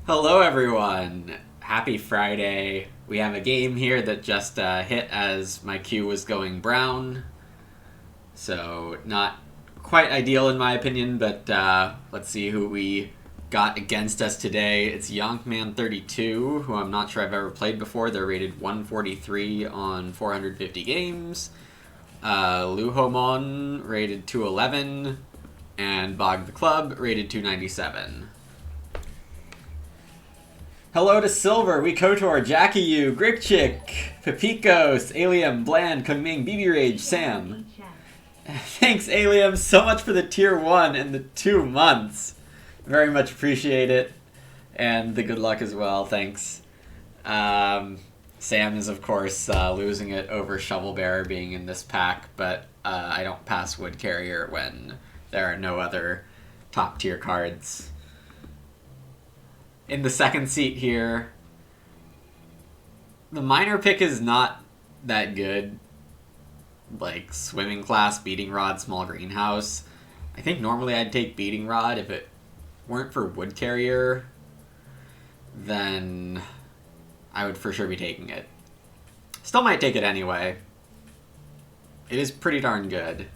Hello, everyone. Happy Friday. We have a game here that just hit as my queue was going brown. So, not quite ideal in my opinion, but let's see who we got against us today. It's Yonkman32, who I'm not sure I've ever played before. They're rated 143 on 450 games. Luhomon, rated 211. And Bog the Club, rated 297. Hello to Silver, Wikotor, Jackie Yu, Grape Chick, Pepikos, Alium, Bland, Kunming, BB Rage, Sam. Thanks, Alium, so much for the tier 1 and the 2 months. Very much appreciate it. And the good luck as well, thanks. Sam is, of course, losing it over Shovel Bearer being in this pack, but I don't pass Wood Carrier when there are no other top tier cards. In the second seat here, the minor pick is not that good. Like Swimming Class, Beating Rod, Small Greenhouse. I think normally I'd take Beating Rod. If it weren't for Wood Carrier, then I would for sure be taking it. Still might take it anyway. It is pretty darn good.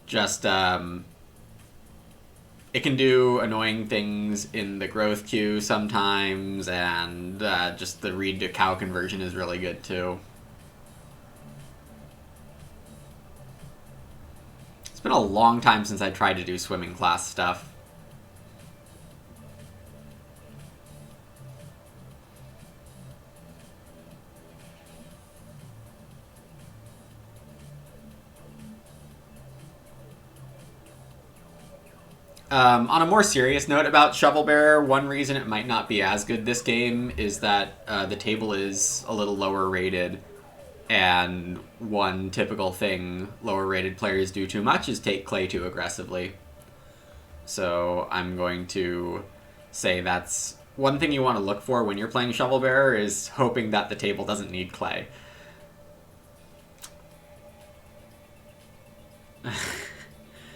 Just, it can do annoying things in the growth queue sometimes, and just the read to cow conversion is really good too. It's been a long time since I tried to do Swimming Class stuff. On a more serious note about Shovel Bearer, one reason it might not be as good this game is that the table is a little lower rated, and one typical thing lower rated players do too much is take clay too aggressively. So I'm going to say that's one thing you want to look for when you're playing Shovel Bearer is hoping that the table doesn't need clay.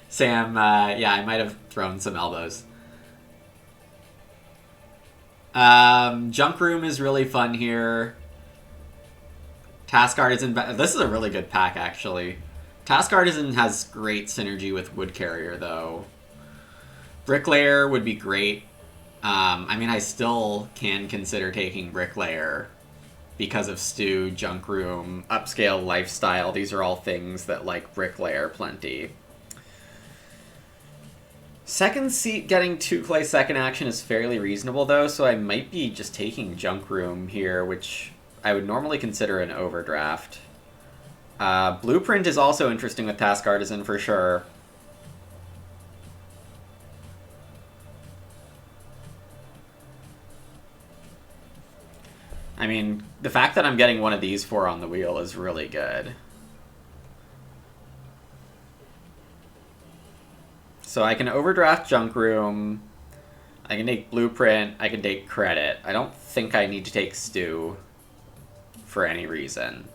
Sam, yeah, I might have thrown some elbows. Junk Room is really fun here. Task Artisan, this is a really good pack, actually. Task Artisan has great synergy with Wood Carrier, though. Bricklayer would be great. I mean, I still can consider taking Bricklayer because of Stew, Junk Room, Upscale Lifestyle. These are all things that like Bricklayer plenty. Second seat getting 2 clay second action is fairly reasonable, though, so I might be just taking Junk Room here, which I would normally consider an overdraft. Blueprint is also interesting with Task Artisan for sure. I mean, the fact that I'm getting one of these 4 on the wheel is really good. So I can overdraft Junk Room, I can take Blueprint, I can take Credit. I don't think I need to take Stew for any reason.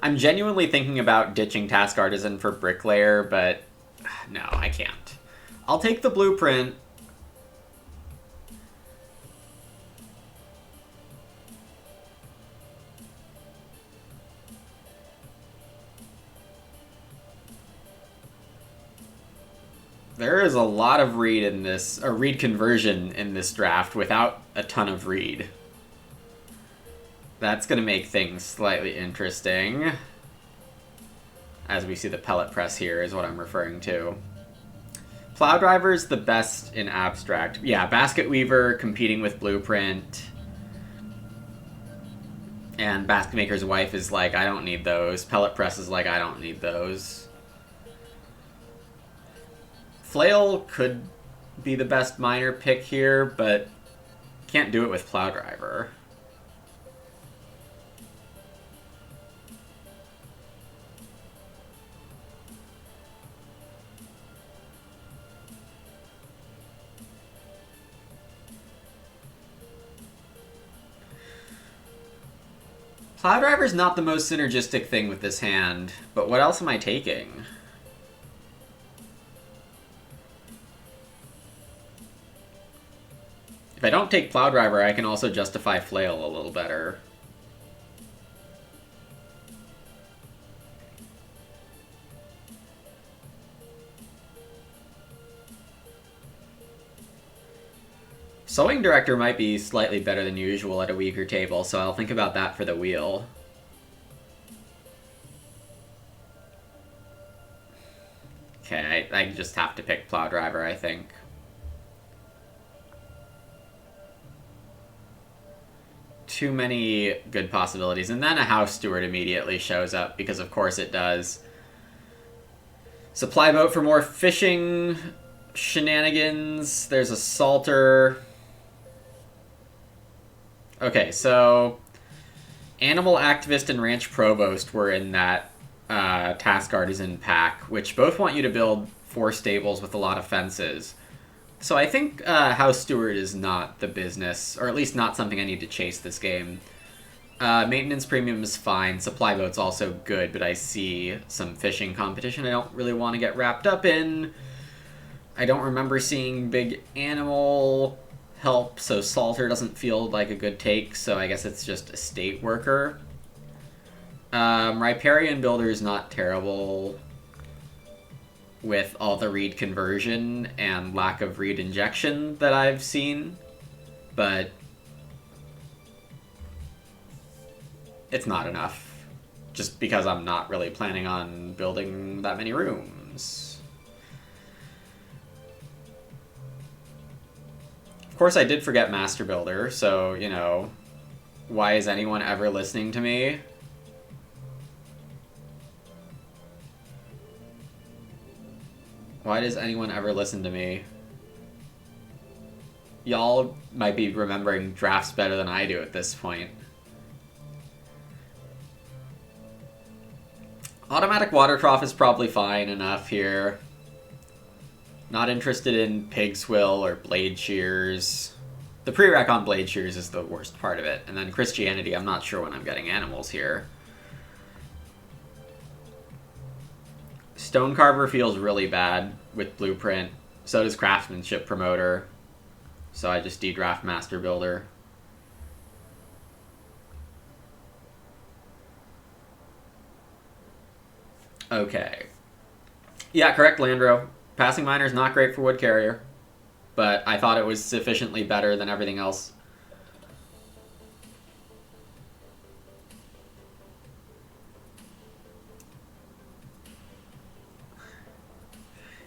I'm genuinely thinking about ditching Task Artisan for Bricklayer, but no, I can't. I'll take the Blueprint. There is a lot of read in this, or read conversion in this draft without a ton of read. That's going to make things slightly interesting. As we see the pellet press here is what I'm referring to. Plow Driver is the best in Abstract. Yeah, Basket Weaver competing with Blueprint. And Basket Maker's Wife is like, I don't need those. Pellet Press is like, I don't need those. Flail could be the best minor pick here, but can't do it with Plow Driver. Cloud Driver's not the most synergistic thing with this hand, but what else am I taking? If I don't take Plow Driver, I can also justify Flail a little better. Sewing Director might be slightly better than usual at a weaker table, so I'll think about that for the wheel. Okay, I just have to pick Plow Driver, I think. Too many good possibilities. And then a House Steward immediately shows up, because of course it does. Supply boat for more fishing shenanigans. There's a Salter. Okay, so Animal Activist and Ranch Provost were in that Task Artisan pack, which both want you to build 4 stables with a lot of fences. So I think House Steward is not the business, or at least not something I need to chase this game. Maintenance Premium is fine. Supply Boat's also good, but I see some fishing competition I don't really want to get wrapped up in. I don't remember seeing big animal help, so Salter doesn't feel like a good take, so I guess it's just Estate Worker. Riparian Builder is not terrible with all the reed conversion and lack of reed injection that I've seen, but it's not enough, just because I'm not really planning on building that many rooms. Of course, I did forget Master Builder, so, you know, why is anyone ever listening to me? Why does anyone ever listen to me? Y'all might be remembering drafts better than I do at this point. Automatic Water Trough is probably fine enough here. Not interested in Pig Swill or Blade Shears. The prereq on Blade Shears is the worst part of it. And then Christianity, I'm not sure when I'm getting animals here. Stonecarver feels really bad with Blueprint. So does Craftsmanship Promoter. So I just de-draft Master Builder. Okay. Yeah, correct, Landro. Passing Miner is not great for Wood Carrier, but I thought it was sufficiently better than everything else.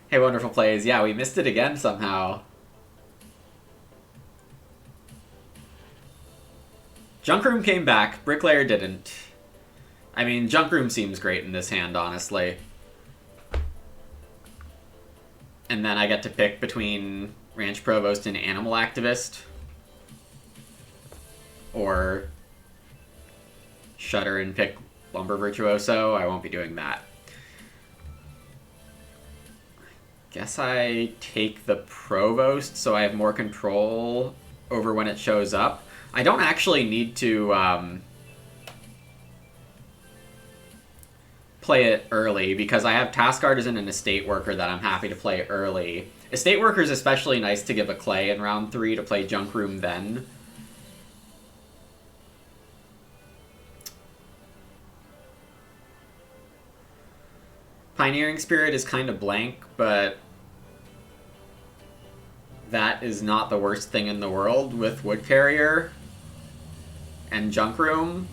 Hey, Wonderful Plays. Yeah, we missed it again somehow. Junk Room came back. Bricklayer didn't. I mean, Junk Room seems great in this hand, honestly. And then I get to pick between Ranch Provost and Animal Activist. Or Shutter and pick Lumber Virtuoso. I won't be doing that. Guess I take the Provost so I have more control over when it shows up. I don't actually need to play it early because I have Task Artisan and Estate Worker that I'm happy to play early. Estate Worker is especially nice to give a Clay in round 3 to play Junk Room then. Pioneering Spirit is kind of blank, but that is not the worst thing in the world with Wood Carrier and Junk Room.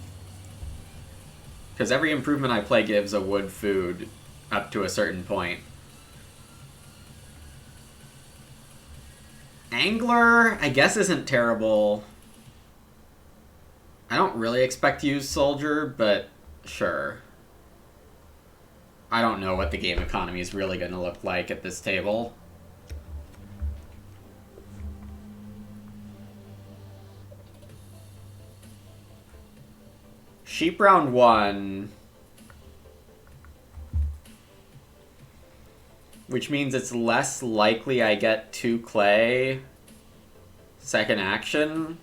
Because every improvement I play gives a wood food up to a certain point. Angler, I guess, isn't terrible. I don't really expect to use Soldier, but sure. I don't know what the game economy is really going to look like at this table. Sheep round 1, which means it's less likely I get 2 clay second action.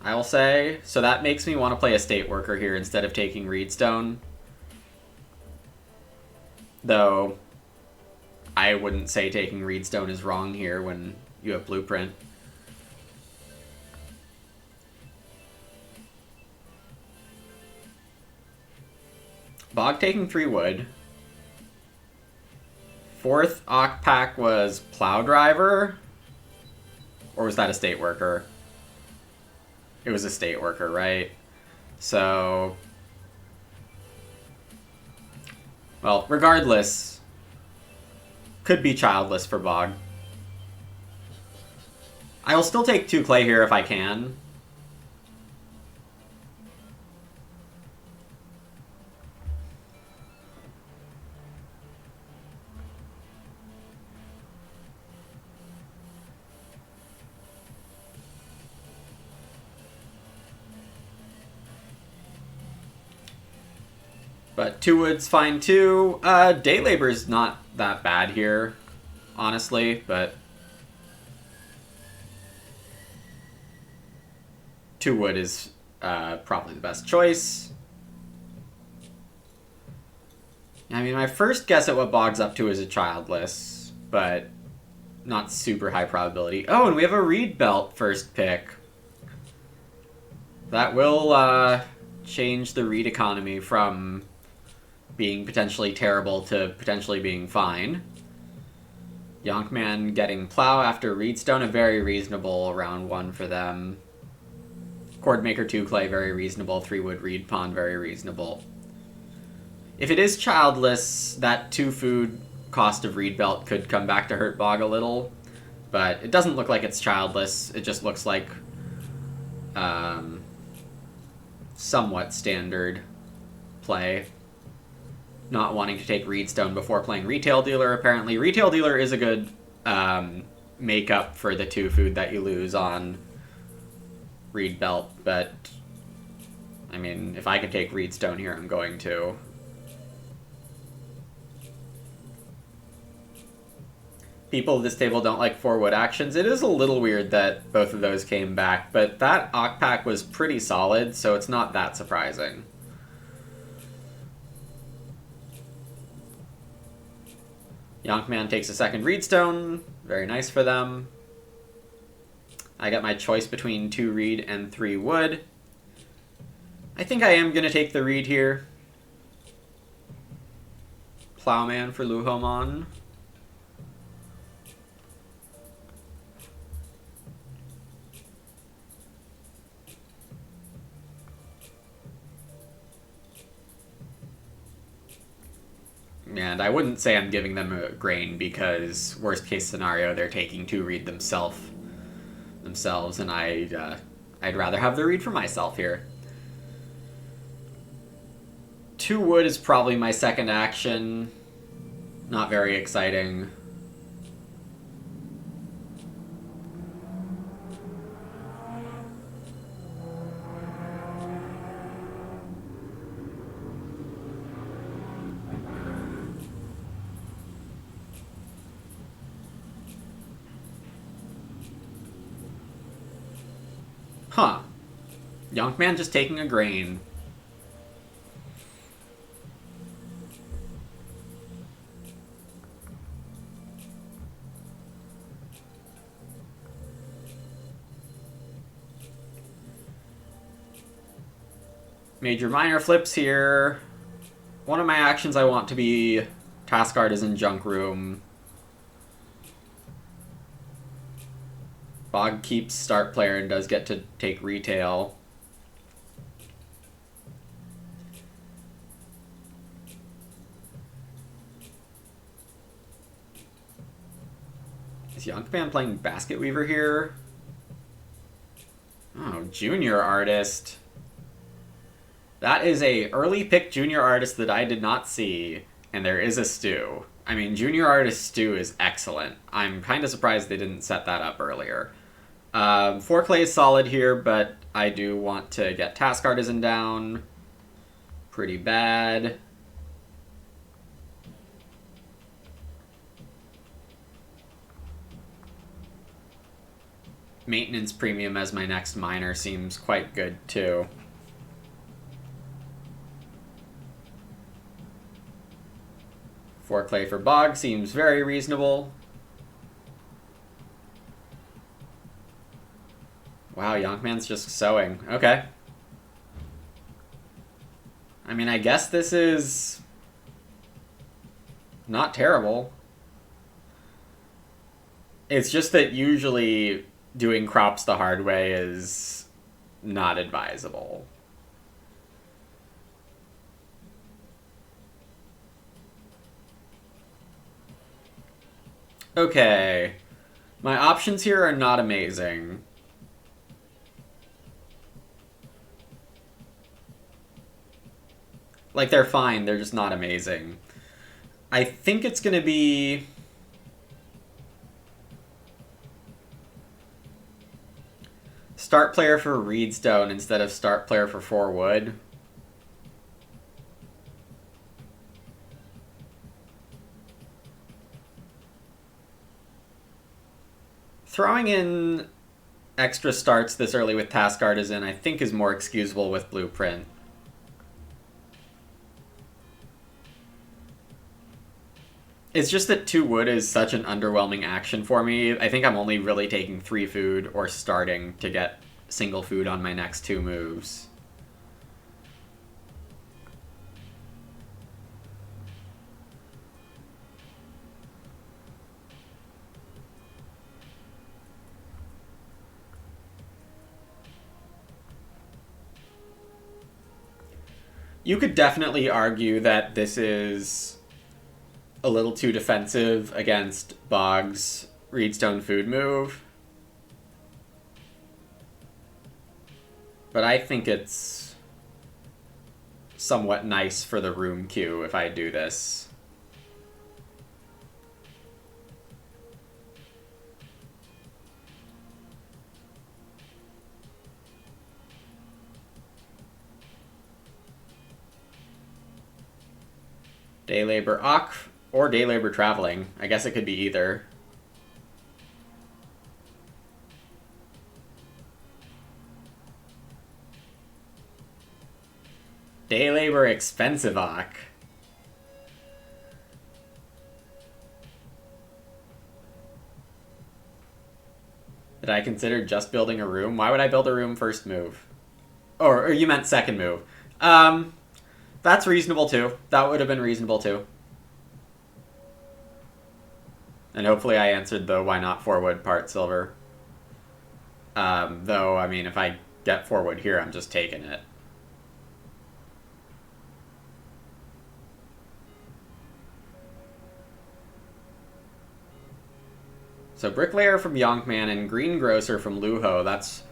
I will say. So that makes me want to play Estate Worker here instead of taking Reedstone. Though, I wouldn't say taking Reedstone is wrong here when you have Blueprint. Bog taking 3 wood. Fourth Ock Pack was Plow Driver? Or was that Estate Worker? It was Estate Worker, right? So... well, regardless, could be Childless for Bog. I will still take 2 clay here if I can. But 2 wood's fine too. Day Labor's not that bad here, honestly, but 2 wood is probably the best choice. I mean, my first guess at what Bog's up to is a Childless, but not super high probability. Oh, and we have a Reed Belt first pick. That will change the Reed economy from being potentially terrible to potentially being fine. Yonkman getting Plow after Reedstone, a very reasonable round 1 for them. Chordmaker 2 clay, very reasonable. 3 wood Reed Pond, very reasonable. If it is Childless, that 2 food cost of Reed Belt could come back to hurt Bog a little, but it doesn't look like it's Childless. It just looks like somewhat standard play. Not wanting to take Reedstone before playing Retail Dealer, apparently. Retail Dealer is a good makeup for the 2 food that you lose on Reed Belt, but I mean, if I can take Reedstone here, I'm going to. People at this table don't like 4 wood actions. It is a little weird that both of those came back, but that Ock Pack was pretty solid, so it's not that surprising. Yonkman takes a second Reedstone. Very nice for them. I got my choice between 2 Reed and 3 wood. I think I am going to take the Reed here. Plowman for Luhomon. And I wouldn't say I'm giving them a grain because worst case scenario they're taking 2 Reed themselves, and I'd rather have the Reed for myself here. 2 wood is probably my second action. Not very exciting. Huh. Yonkman just taking a grain. Major minor flips here. One of my actions I want to be Task Artisan Junk Room. Bog keeps start player and does get to take retail. Is Yonkman playing Basket Weaver here? Oh, Junior Artist. That is a early pick Junior Artist that I did not see, and there is a stew. I mean, Junior Artist stew is excellent. I'm kind of surprised they didn't set that up earlier. 4 clay is solid here, but I do want to get Task Artisan down. Pretty bad. maintenance premium as my next miner seems quite good too. Four clay for Bog seems very reasonable. Wow, Yonkman's just sowing. Okay. I mean, I guess this is not terrible. It's just that usually doing crops the hard way is not advisable. Okay. My options here are not amazing. Like, they're fine, they're just not amazing. I think it's gonna be... start player for Reedstone instead of start player for 4 wood. Throwing in extra starts this early with Task Artisan I think is more excusable with Blueprint. It's just that 2 wood is such an underwhelming action for me. I think I'm only really taking 3 food or starting to get single food on my next 2 moves. You could definitely argue that this is a little too defensive against Bog's Reedstone food move. But I think it's somewhat nice for the room queue if I do this. Day labor Ak or day labor traveling. I guess it could be either. Day labor expensive Ak. Did I consider just building a room? Why would I build a room first move? Or you meant second move. That's reasonable too. That would have been reasonable too. And hopefully I answered the why not 4 wood part silver. Though, I mean, if I get 4 wood here, I'm just taking it. So Bricklayer from Yonkman and Greengrocer from Luho. That's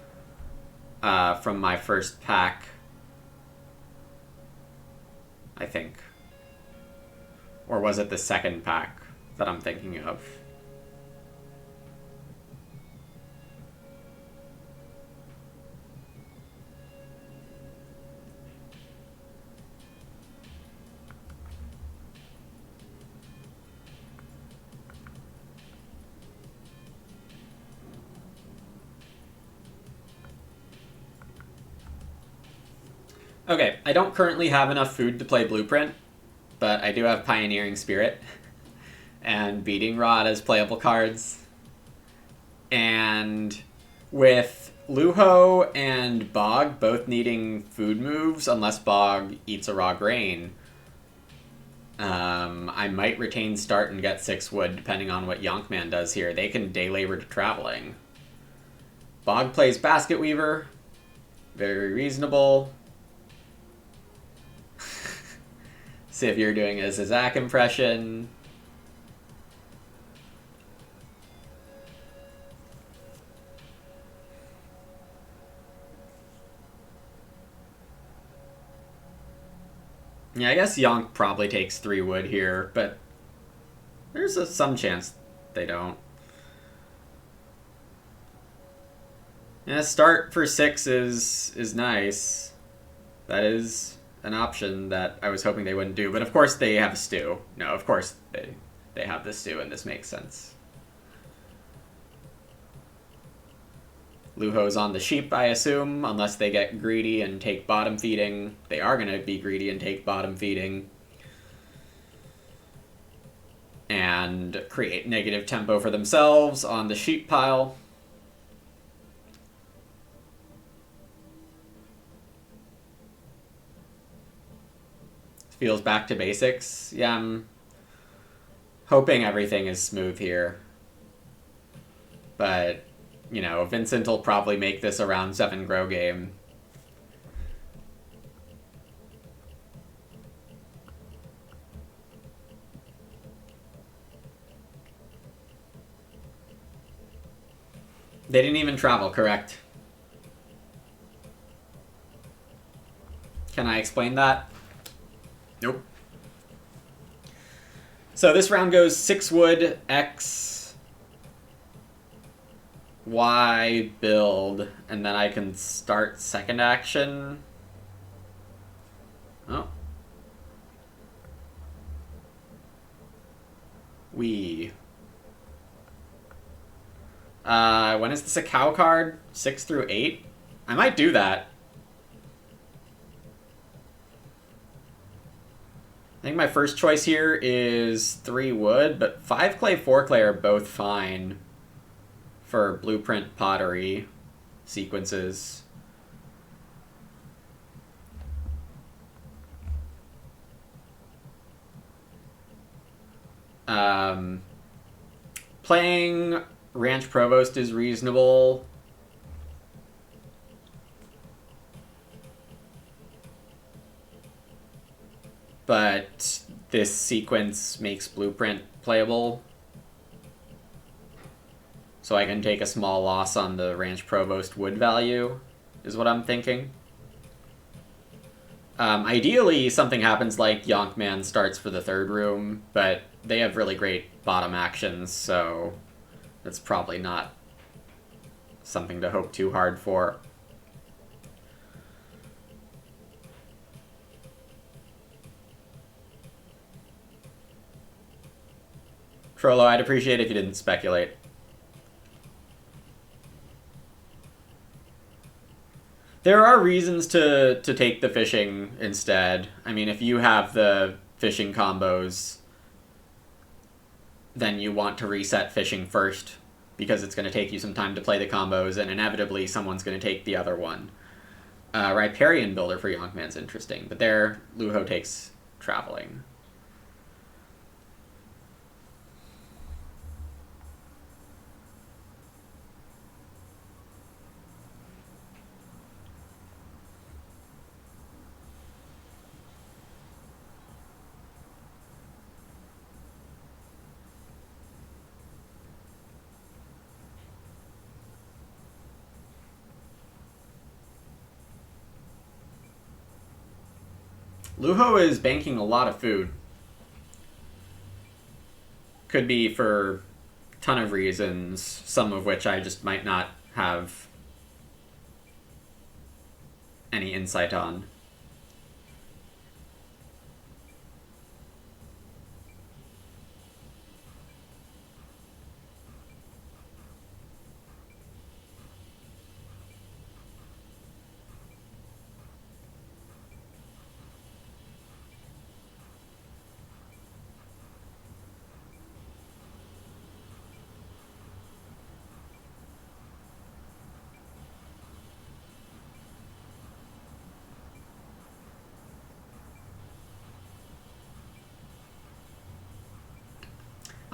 from my first pack, I think. Or was it the second pack that I'm thinking of? Okay, I don't currently have enough food to play Blueprint, but I do have Pioneering Spirit and Beating Rod as playable cards. And with Luho and Bog both needing food moves, unless Bog eats a raw grain, I might retain start and get 6 wood, depending on what Yonkman does here. They can day labor to traveling. Bog plays Basket Weaver. Very reasonable. See if you're doing a Zizak impression. Yeah, I guess Yonk probably takes 3 wood here, but there's some chance they don't. Yeah, start for 6 is nice. That is an option that I was hoping they wouldn't do, but of course they have a stew. No, of course they have the stew, and this makes sense. Luho's on the sheep, I assume, unless they get greedy and take bottom feeding. They are going to be greedy and take bottom feeding. And create negative tempo for themselves on the sheep pile. Feels back to basics. Yeah, I'm hoping everything is smooth here. But, you know, Vincent will probably make this a round 7 grow game. They didn't even travel, correct? Can I explain that? Nope. So this round goes 6 wood, X, Y, build, and then I can start second action. Oh. When is this a cow card? 6 through 8? I might do that. I think my first choice here is 3 wood, but 5 clay, 4 clay are both fine for blueprint pottery sequences. Playing Ranch Provost is reasonable. But this sequence makes blueprint playable. So I can take a small loss on the Ranch Provost wood value, is what I'm thinking. Ideally, something happens like Yonkman starts for the 3rd room, but they have really great bottom actions, so that's probably not something to hope too hard for. Frollo, I'd appreciate it if you didn't speculate. There are reasons to take the fishing instead. I mean, if you have the fishing combos, then you want to reset fishing first, because it's going to take you some time to play the combos, and inevitably someone's going to take the other one. Riparian Builder for Yonkman's interesting, but there, Luho takes traveling. Luho is banking a lot of food. Could be for a ton of reasons, some of which I just might not have any insight on.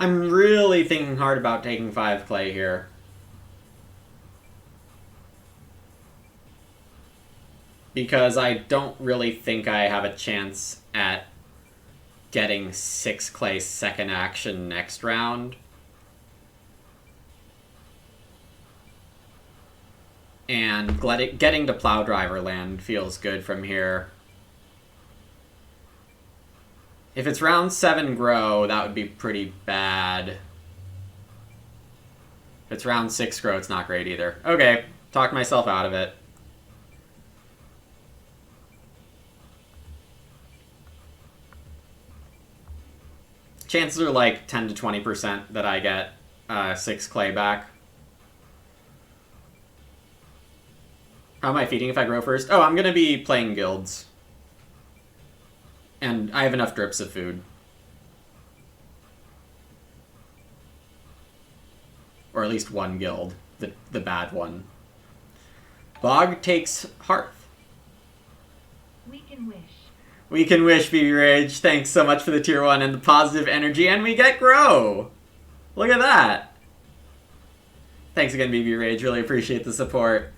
I'm really thinking hard about taking 5 clay here. Because I don't really think I have a chance at getting 6 clay second action next round. And getting to Plow Driver land feels good from here. If it's round 7 grow, that would be pretty bad. If it's round 6 grow, it's not great either. Okay, talked myself out of it. Chances are like 10 to 20% that I get 6 clay back. How am I feeding if I grow first? Oh, I'm going to be playing guilds. And I have enough drips of food. Or at least one guild. The bad one. Bog takes Hearth. We can wish. We can wish, BB Rage. Thanks so much for the tier 1 and the positive energy. And we get Grow. Look at that. Thanks again, BB Rage. Really appreciate the support.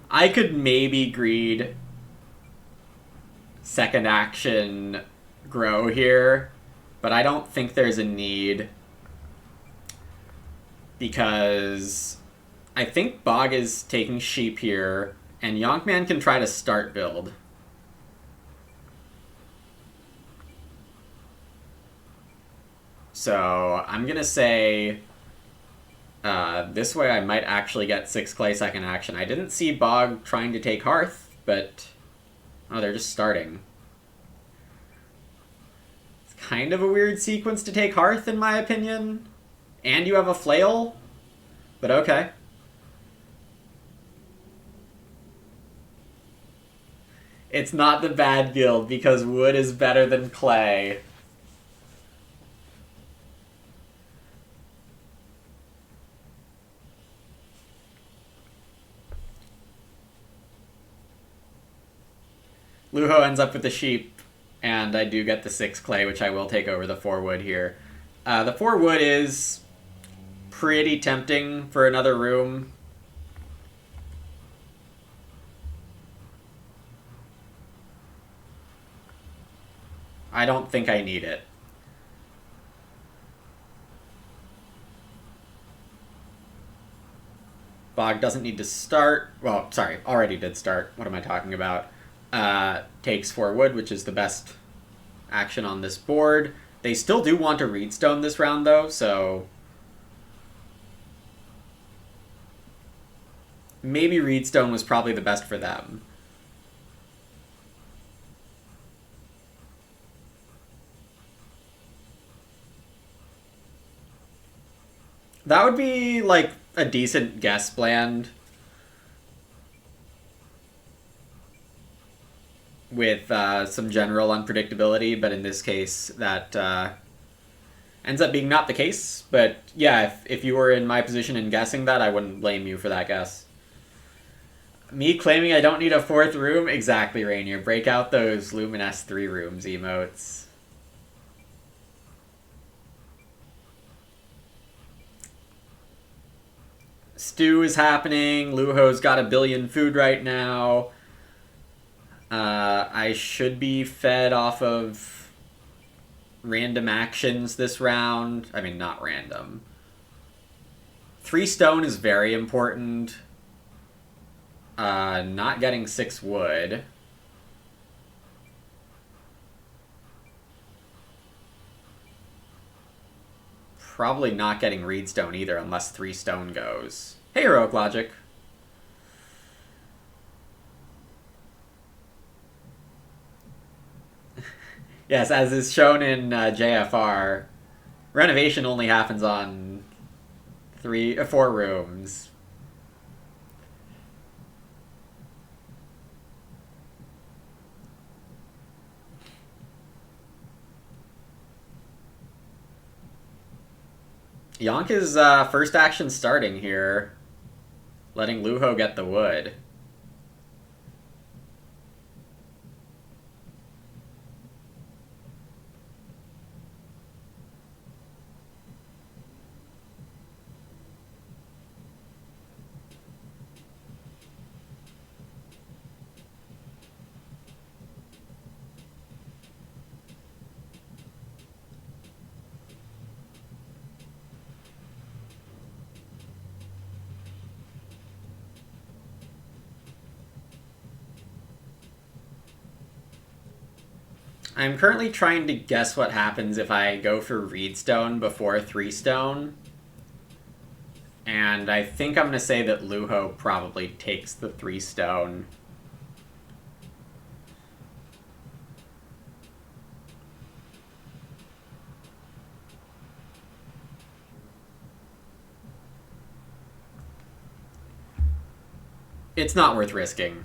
I could maybe greed second action Grow here, but I don't think there's a need because I think Bog is taking sheep here, and Yonkman can try to start build. So I'm gonna say this way I might actually get 6 clay second action. I didn't see Bog trying to take Hearth, but oh, they're just starting. It's kind of a weird sequence to take Hearth, in my opinion. And you have a flail, but okay. It's not the bad guild because wood is better than clay. Luho ends up with the sheep, and I do get the 6 clay, which I will take over the 4 wood here. The 4 wood is pretty tempting for another room. I don't think I need it. Bog doesn't need to start. Well, sorry, already did start. What am I talking about? Takes 4 wood, which is the best action on this board. They still do want to Reedstone this round, though, so maybe Reedstone was probably the best for them. That would be, like, a decent guess blend. With some general unpredictability, but in this case, that ends up being not the case. But yeah, if you were in my position and guessing that, I wouldn't blame you for that guess. Me claiming I don't need a 4th room? Exactly, Rainier. Break out those Luminous 3 rooms emotes. Stew is happening. Luho's got a billion food right now. I should be fed off of random actions this round. I mean, not random. 3 stone is very important. Not getting 6 wood. Probably not getting Reedstone either unless 3 stone goes. Hey, Heroic Logic. Yes, as is shown in JFR, renovation only happens on 4 rooms. Yonk is first action starting here, letting Luho get the wood. I'm currently trying to guess what happens if I go for Reedstone before 3 stone. And I think I'm going to say that Luho probably takes the 3 stone. It's not worth risking.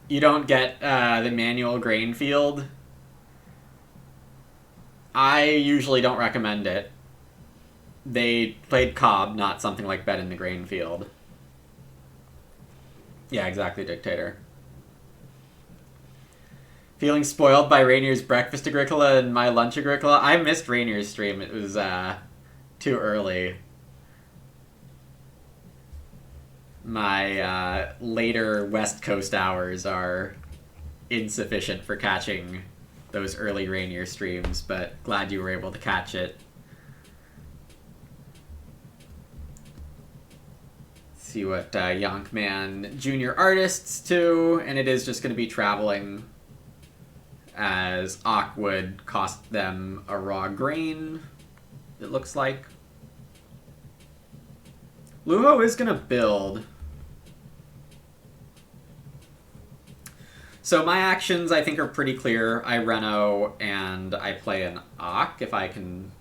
You don't get the manual grain field. I usually don't recommend it. They played Cobb, not something like Bet in the Grain Field. Yeah, exactly, Dictator. Feeling spoiled by Rainier's Breakfast Agricola and my Lunch Agricola? I missed Rainier's stream. It was too early. My later West Coast hours are insufficient for catching those early Rainier streams, but glad you were able to catch it. See what Yonkman Junior Artists to, and it is just going to be traveling, as Ak would cost them a raw grain, it looks like. Luho is going to build. So my actions, I think, are pretty clear. I Reno, and I play an Ak, if I can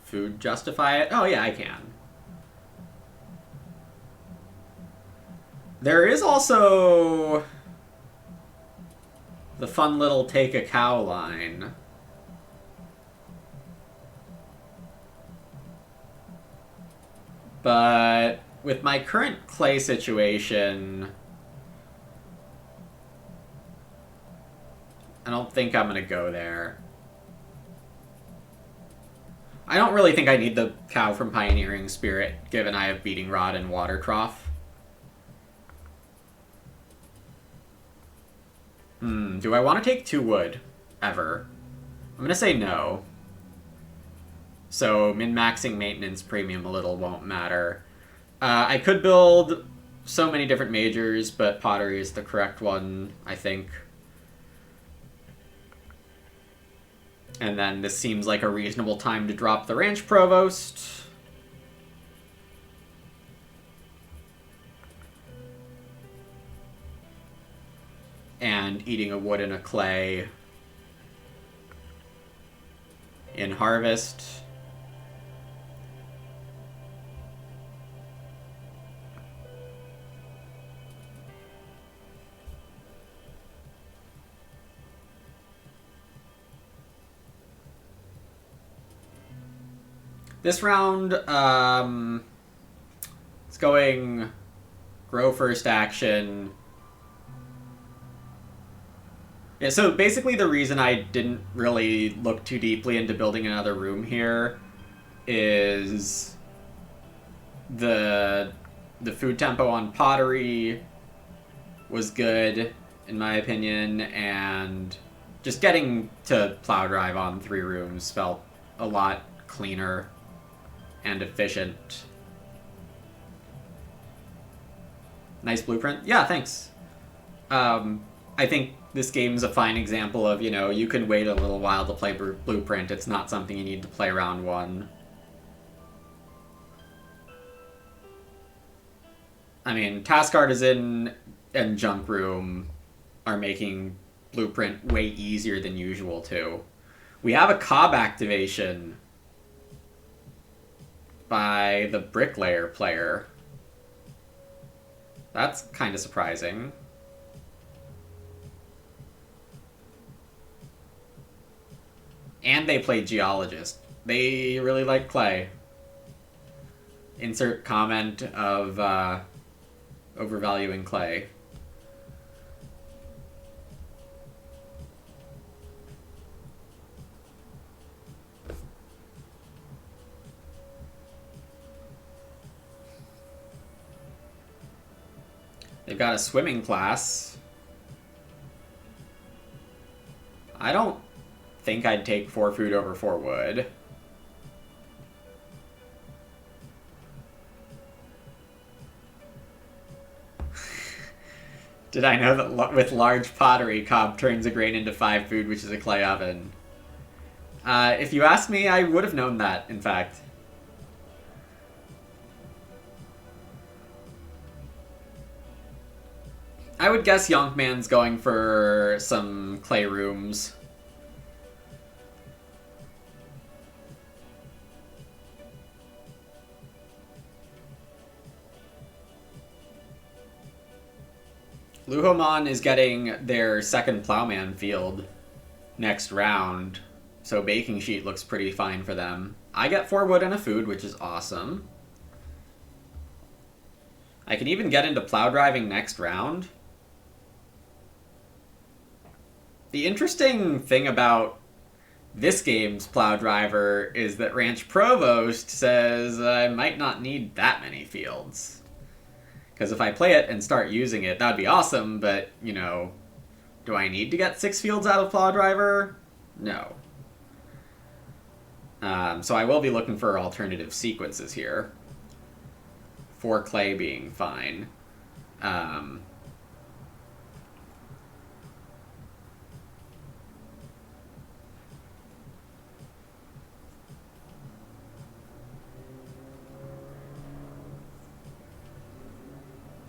food justify it. Oh yeah, I can. There is also the fun little take a cow line. But with my current clay situation, I don't think I'm going to go there. I don't really think I need the cow from Pioneering Spirit, given I have Beating Rod and Water Trough. Do I want to take 2 wood? Ever? I'm going to say no. So min-maxing maintenance premium a little won't matter. I could build so many different majors, but pottery is the correct one, I think. And then this seems like a reasonable time to drop the ranch provost. And eating a wood and a clay in harvest. This round, it's going grow first action. Yeah, so basically the reason I didn't really look too deeply into building another room here is the food tempo on pottery was good, in my opinion, and just getting to plow drive on 3 rooms felt a lot cleaner and efficient. Nice blueprint. Yeah, thanks. I think this game's a fine example of, you can wait a little while to play blueprint. It's not something you need to play round 1. I mean, Task Artisan and Junk Room are making blueprint way easier than usual, too. We have a Cobb activation by the Bricklayer player. That's kind of surprising. And they played Geologist. They really like clay. Insert comment of overvaluing clay. They've got a swimming class. I don't think I'd take 4 food over 4 wood. Did I know that with large pottery, Cobb turns a grain into 5 food, which is a clay oven? If you asked me, I would have known that, in fact. I would guess Yonkman's going for some clay rooms. Luhomon is getting their second Plowman field next round, so Baking Sheet looks pretty fine for them. I get 4 wood and a food, which is awesome. I can even get into Plow Driving next round. The interesting thing about this game's Plow Driver is that Ranch Provost says I might not need that many fields. Because if I play it and start using it, that'd be awesome, but, you know, do I need to get 6 fields out of Plow Driver? No. So I will be looking for alternative sequences here. 4 clay being fine.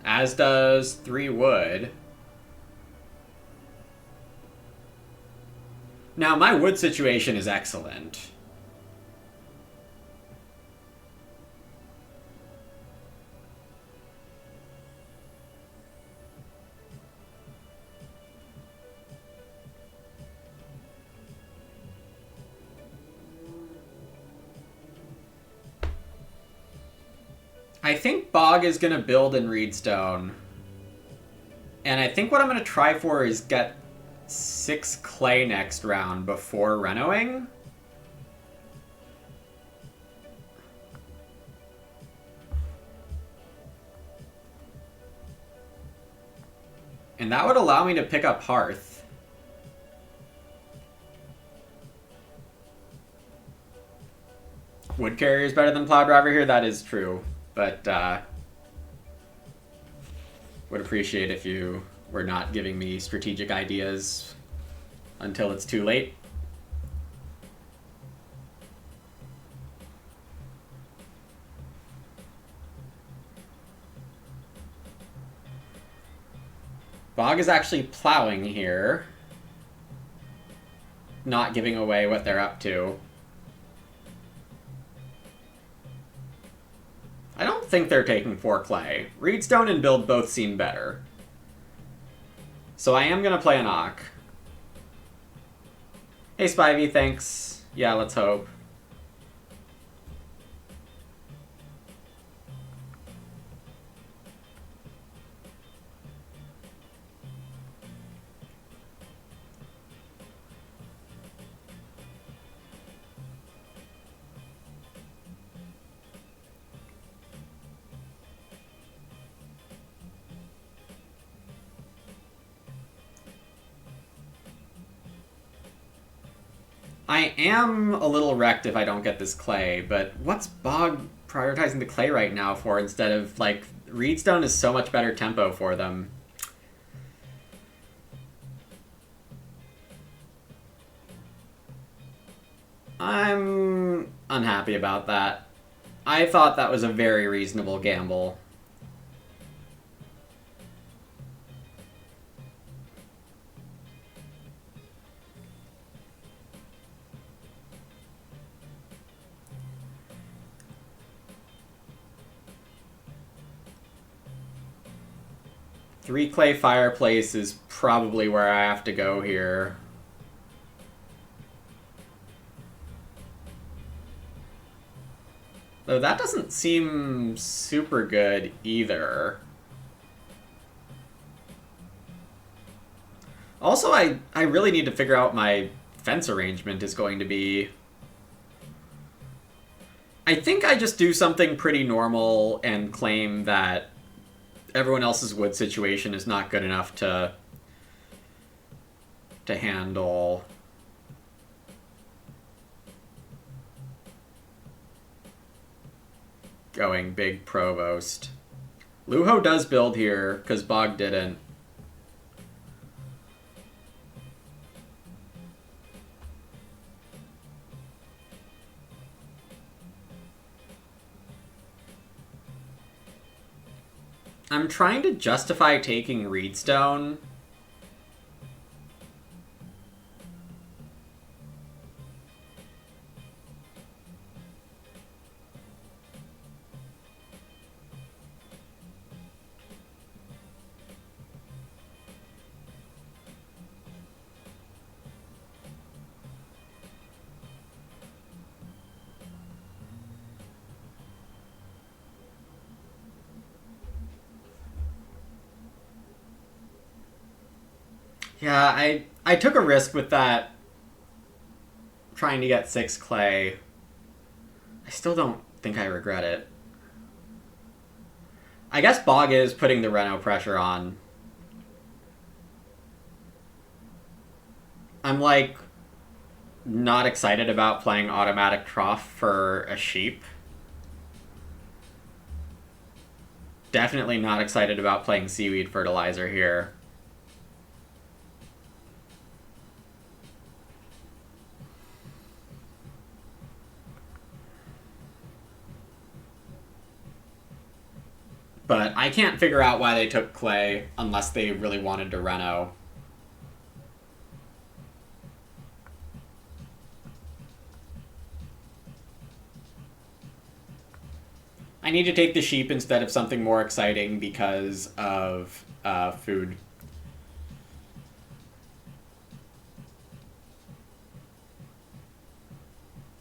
As does 3 wood. Now, my wood situation is excellent. I think Bog is going to build in Reedstone. And I think what I'm going to try for is get 6 clay next round before renoing. And that would allow me to pick up Hearth. Wood Carrier is better than Plow Driver here, that is true. But would appreciate if you were not giving me strategic ideas until it's too late. Bog is actually plowing here, not giving away what they're up to. I don't think they're taking 4 clay. Reedstone and Build both seem better. So I am going to play an Ock. Hey Spivey, thanks. Yeah, let's hope. I am a little wrecked if I don't get this clay, but what's Bog prioritizing the clay right now for instead of, like, Reedstone is so much better tempo for them. I'm unhappy about that. I thought that was a very reasonable gamble. Three clay fireplace is probably where I have to go here. Though that doesn't seem super good either. Also, I really need to figure out my fence arrangement is going to be. I think I just do something pretty normal and claim that everyone else's wood situation is not good enough to handle. Going big Provost. Luho does build here, because Bog didn't. I'm trying to justify taking Reedstone. Yeah, I took a risk with that, trying to get 6 clay. I still don't think I regret it. I guess Bog is putting the Reno pressure on. I'm like not excited about playing automatic trough for a sheep. Definitely not excited about playing seaweed fertilizer here. But I can't figure out why they took clay unless they really wanted to Reno. I need to take the sheep instead of something more exciting because of food.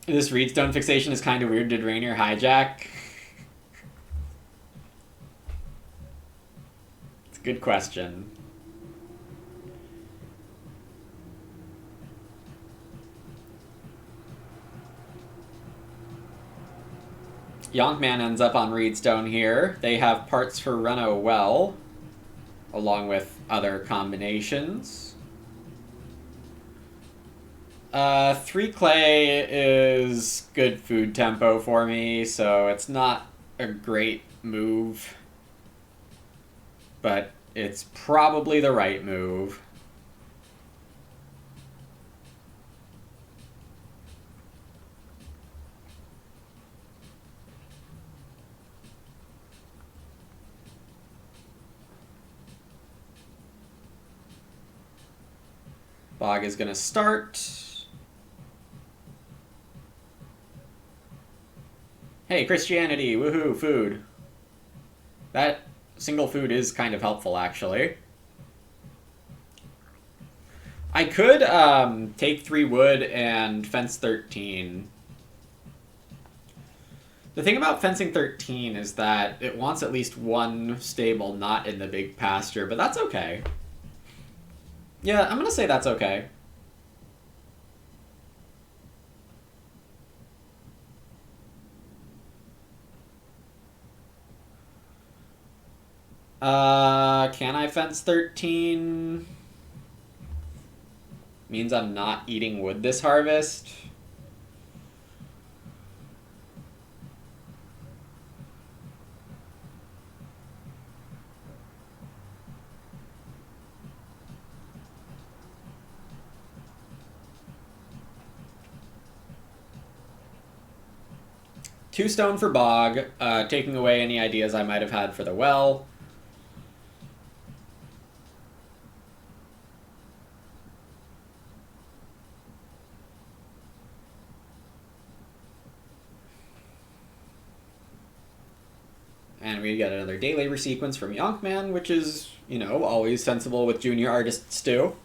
This reedstone fixation is kind of weird. Did Rainier hijack? It's a good question. Yonkman ends up on Reedstone here. They have parts for Reno well, along with other combinations. 3 clay is good food tempo for me, so it's not a great move, but it's probably the right move. Bog is going to start. Hey, Christianity, woohoo, food. That single food is kind of helpful, actually. I could take 3 wood and fence 13. The thing about fencing 13 is that it wants at least one stable not in the big pasture, but that's okay. Yeah, I'm going to say that's okay. Can I fence 13? Means I'm not eating wood this harvest. Two stone for Bog, taking away any ideas I might have had for the well. And we get another day labor sequence from Yonkman, which is, you know, always sensible with junior artists too.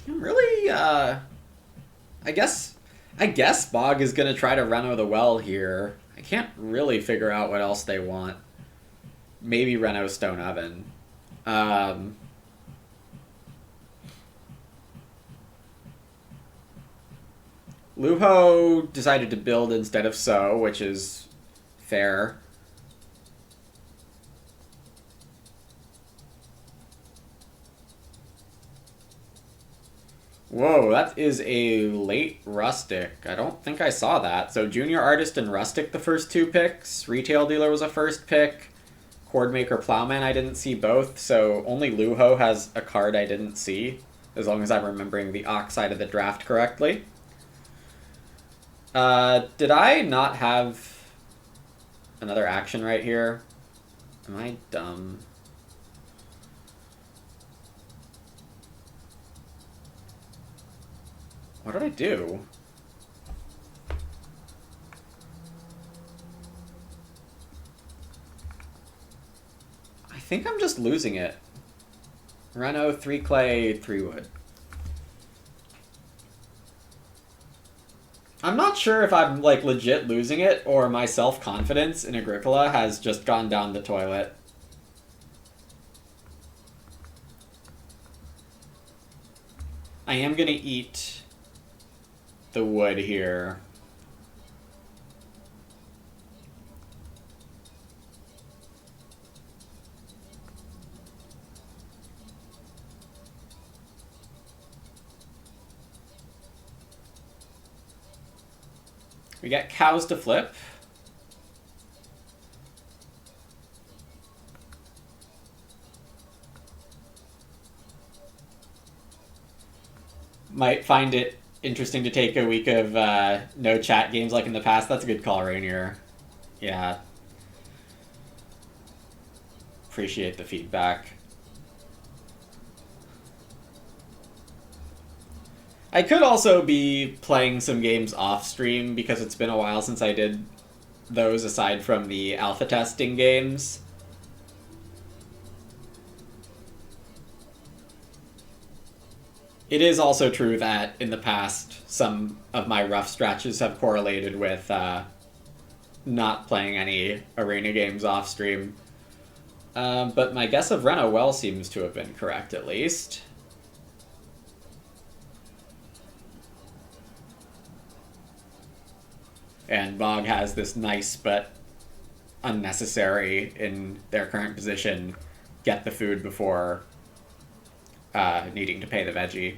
I'm really, I guess Bog is gonna try to Reno the well here. I can't really figure out what else they want. Maybe Reno Stone Oven. Luho decided to build instead of sow, which is fair. Whoa, that is a late Rustic. I don't think I saw that. So Junior Artist and Rustic the first 2 picks. Retail Dealer was a first pick. Chordmaker Plowman I didn't see both, so only Luho has a card I didn't see, as long as I'm remembering the Ox side of the draft correctly. Did I not have another action right here? Am I dumb? What did I do? I think I'm just losing it. Reno, 3 clay, 3 wood. I'm not sure if I'm like legit losing it or my self-confidence in Agricola has just gone down the toilet. I am going to eat the wood here. We got cows to flip. Might find it interesting to take a week of no chat games like in the past. That's a good call, Rainier. Yeah. Appreciate the feedback. I could also be playing some games off stream because it's been a while since I did those aside from the alpha testing games. It is also true that in the past, some of my rough stretches have correlated with not playing any arena games off stream. But my guess of Reno well seems to have been correct, at least. And Bog has this nice but unnecessary in their current position get the food before needing to pay the veggie.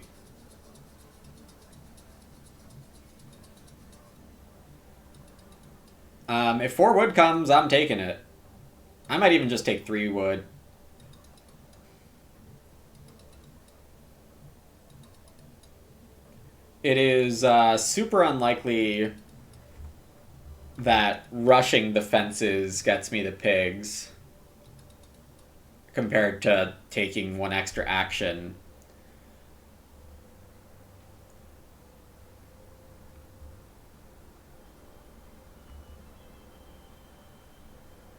If 4 wood comes, I'm taking it. I might even just take 3 wood. It is super unlikely that rushing the fences gets me the pigs compared to taking 1 extra action.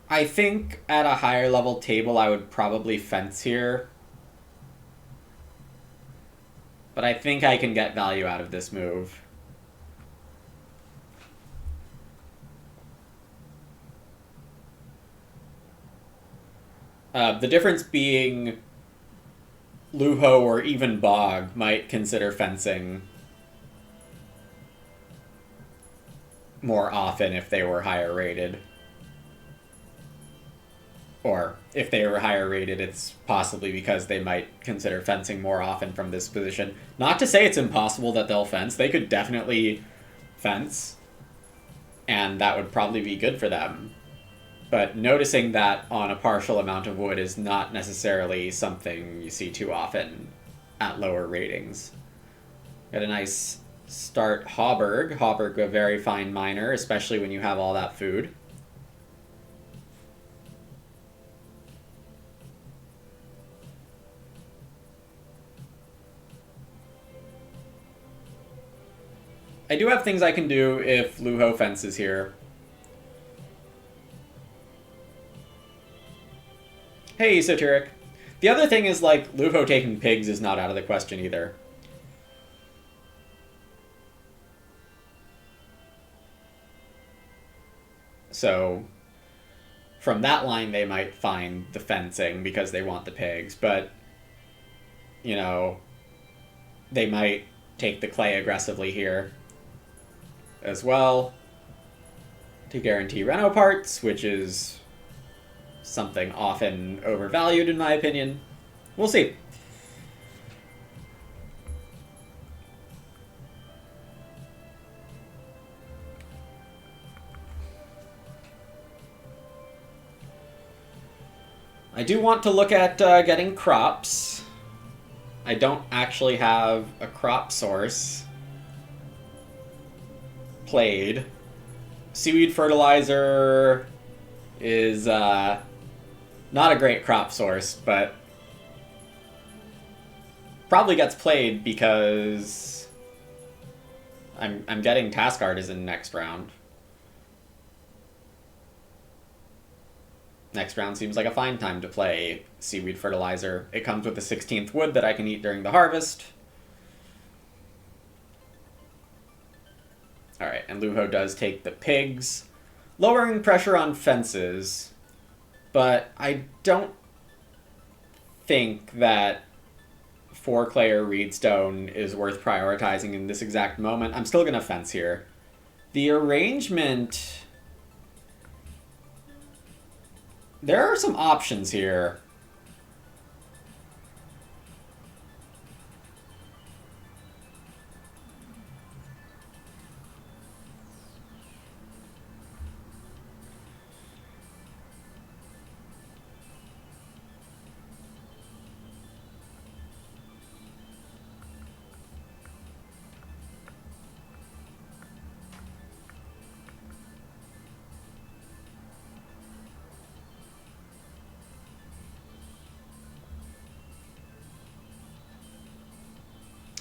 I think at a higher level table I would probably fence here. But I think I can get value out of this move. The difference being Luho or even Bog might consider fencing more often if they were higher rated. Or if they were higher rated, it's possibly because they might consider fencing more often from this position. Not to say it's impossible that they'll fence. They could definitely fence, and that would probably be good for them. But noticing that on a partial amount of wood is not necessarily something you see too often at lower ratings. Got a nice start Hauberg. Hauberg, a very fine miner, especially when you have all that food. I do have things I can do if Luho fences here. Hey, Esoteric. The other thing is, like, Luho taking pigs is not out of the question either. So, from that line, they might find the fencing because they want the pigs, but, you know, they might take the clay aggressively here as well to guarantee Reno parts, which is something often overvalued in my opinion. We'll see. I do want to look at getting crops. I don't actually have a crop source played. Seaweed fertilizer is not a great crop source, but probably gets played because I'm getting Task Artisan next round. Next round seems like a fine time to play Seaweed Fertilizer. It comes with the 16th wood that I can eat during the harvest. Alright, and Luho does take the pigs, lowering pressure on fences, but I don't think that 4 clay or reedstone is worth prioritizing in this exact moment. I'm still going to fence here. The arrangement... There are some options here.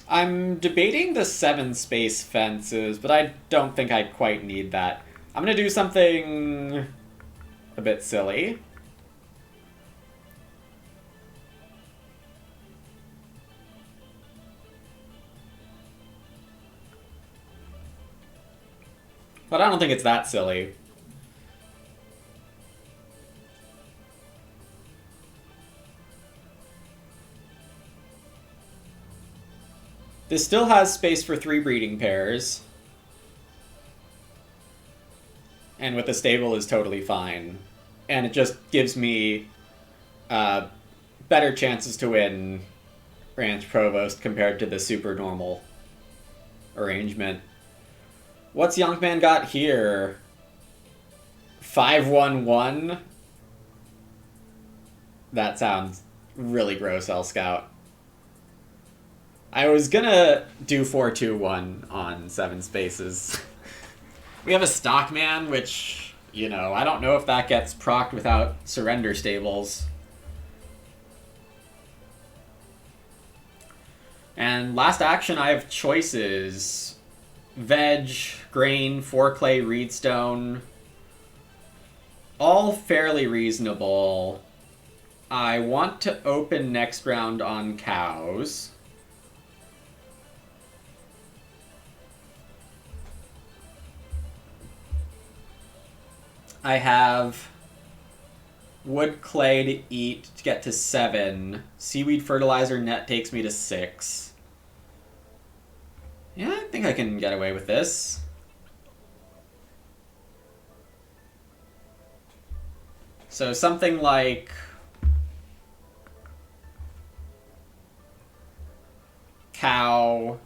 I'm debating the 7 space fences, but I don't think I quite need that. I'm going to do something a bit silly. But I don't think it's that silly. This still has space for 3 breeding pairs. And with a stable is totally fine. And it just gives me better chances to win Ranch Provost compared to the super normal arrangement. What's Yonkman got here? 5-1-1? That sounds really gross, L Scout. I was gonna do 4-2-1 on 7 spaces. We have a Stockman, which, you know, I don't know if that gets procced without surrender stables. And last action, I have choices. Veg, grain, 4 clay, reedstone. All fairly reasonable. I want to open next round on cows. I have wood clay to eat to get to 7. Seaweed fertilizer net takes me to 6. Yeah, I think I can get away with this. So something like cow,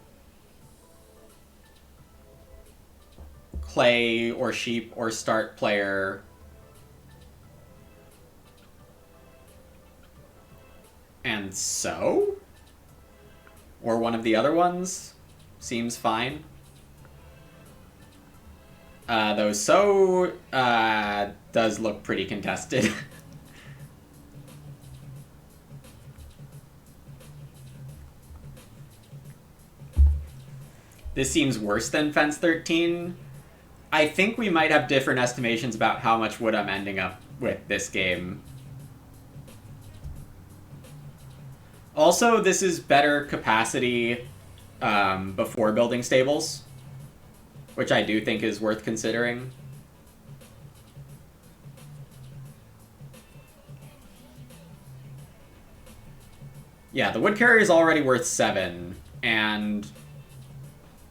clay or sheep or start player, and so? Or one of the other ones seems fine. Though so does look pretty contested. This seems worse than Fence 13. I think we might have different estimations about how much wood I'm ending up with this game. Also, this is better capacity before building stables, which I do think is worth considering. Yeah, the wood carrier is already worth 7, and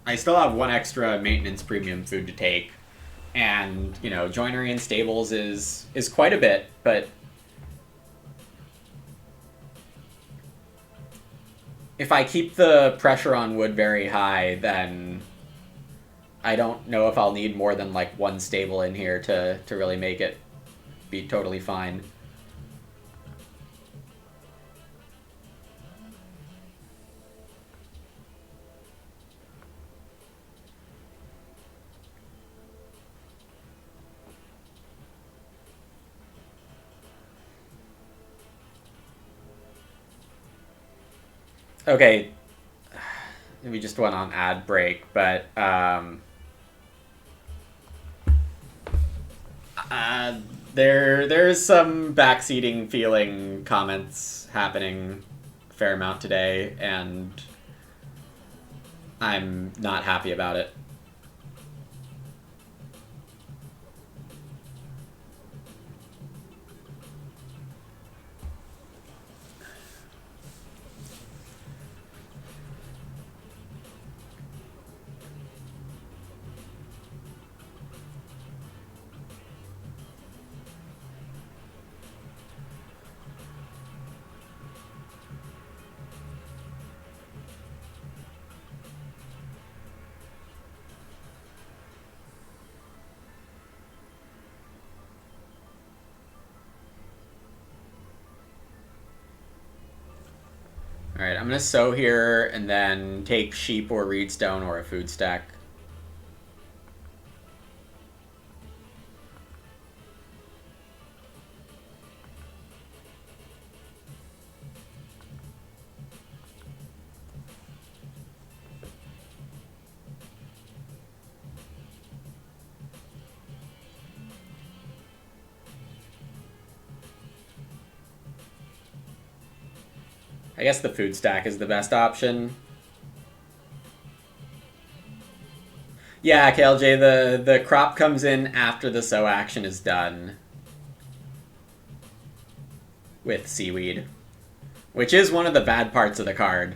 I still have 1 extra maintenance premium food to take. And, you know, joinery and stables is quite a bit, but if I keep the pressure on wood very high, then I don't know if I'll need more than like 1 stable in here to really make it be totally fine. Okay, we just went on ad break, but there's some backseating feeling comments happening a fair amount today, and I'm not happy about it. Alright, I'm gonna sow here and then take sheep or reedstone or a food stack. I guess the food stack is the best option. Yeah, KLJ, the crop comes in after the sow action is done with seaweed, which is one of the bad parts of the card.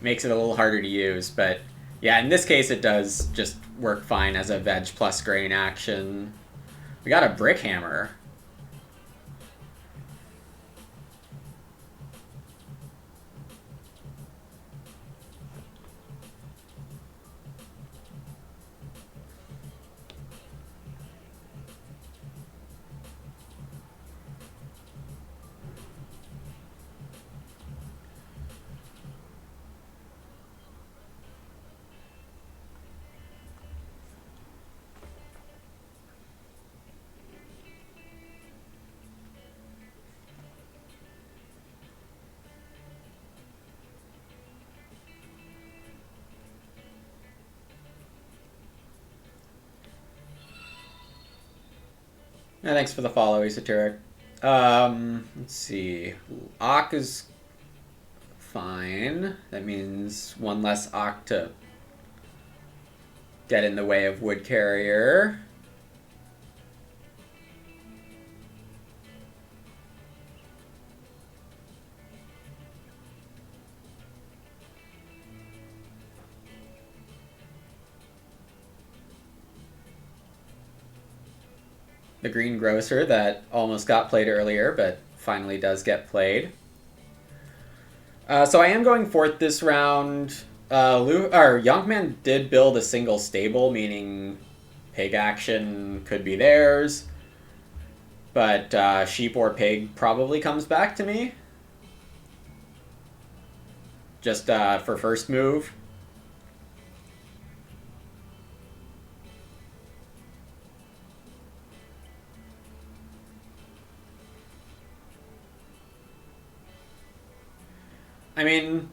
Makes it a little harder to use, but yeah, in this case it does just work fine as a veg plus grain action. We got a brick hammer. Yeah, thanks for the follow, Esoteric. Let's see. Ock is fine. That means one less Ock to get in the way of Wood Carrier. The Green Grocer that almost got played earlier, but finally does get played. So I am going fourth this round. Youngman did build a single stable, meaning pig action could be theirs. But sheep or pig probably comes back to me. Just for first move. I mean,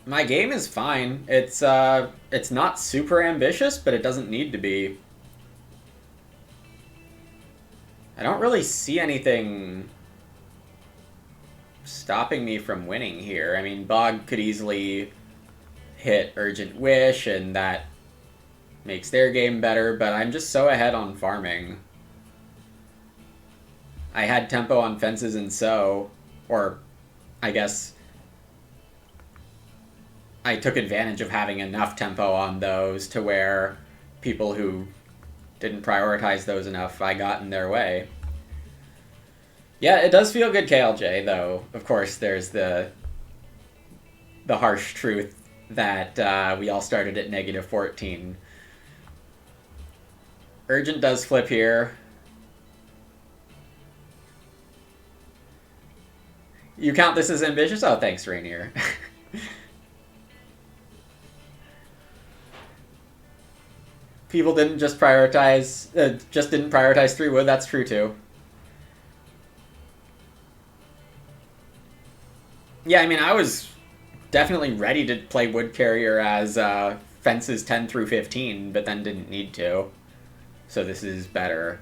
my game is fine. It's not super ambitious, but it doesn't need to be. I don't really see anything stopping me from winning here. I mean, Bog could easily hit Urgent Wish, and that makes their game better, but I'm just so ahead on farming. I had tempo on fences and sow, or I guess I took advantage of having enough tempo on those to where people who didn't prioritize those enough, I got in their way. Yeah, it does feel good, KLJ, though. Of course, there's the harsh truth that we all started at negative 14. Urgent does flip here. You count this as ambitious? Oh, thanks, Rainier. People didn't just didn't prioritize 3 wood. That's true too. Yeah, I mean, I was definitely ready to play Wood Carrier as fences 10 through 15, but then didn't need to. So this is better.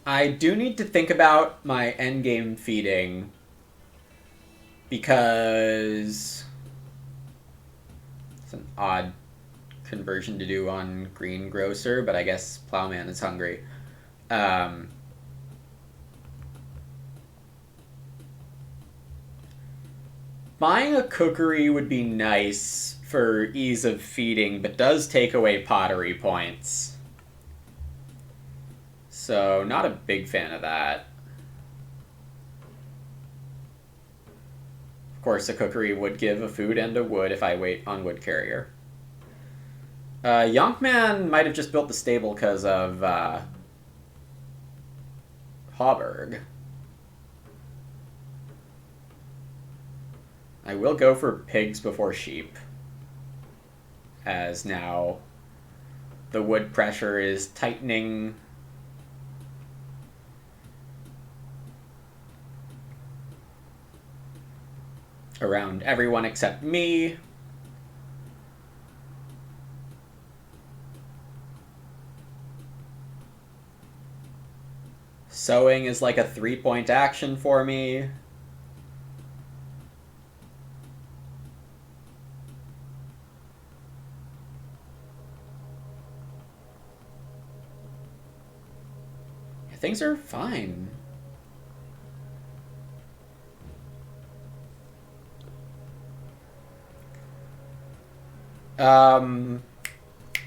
I do need to think about my endgame feeding because it's an odd conversion to do on Green Grocer, but I guess Plowman is hungry. Buying a cookery would be nice for ease of feeding, but does take away pottery points. So, not a big fan of that. course, a cookery would give a food and a wood if I wait on wood carrier. Yonkman might have just built the stable because of Hauberg. I will go for pigs before sheep, as now the wood pressure is tightening. Around everyone except me. Sowing is like a 3-point action for me. Things are fine.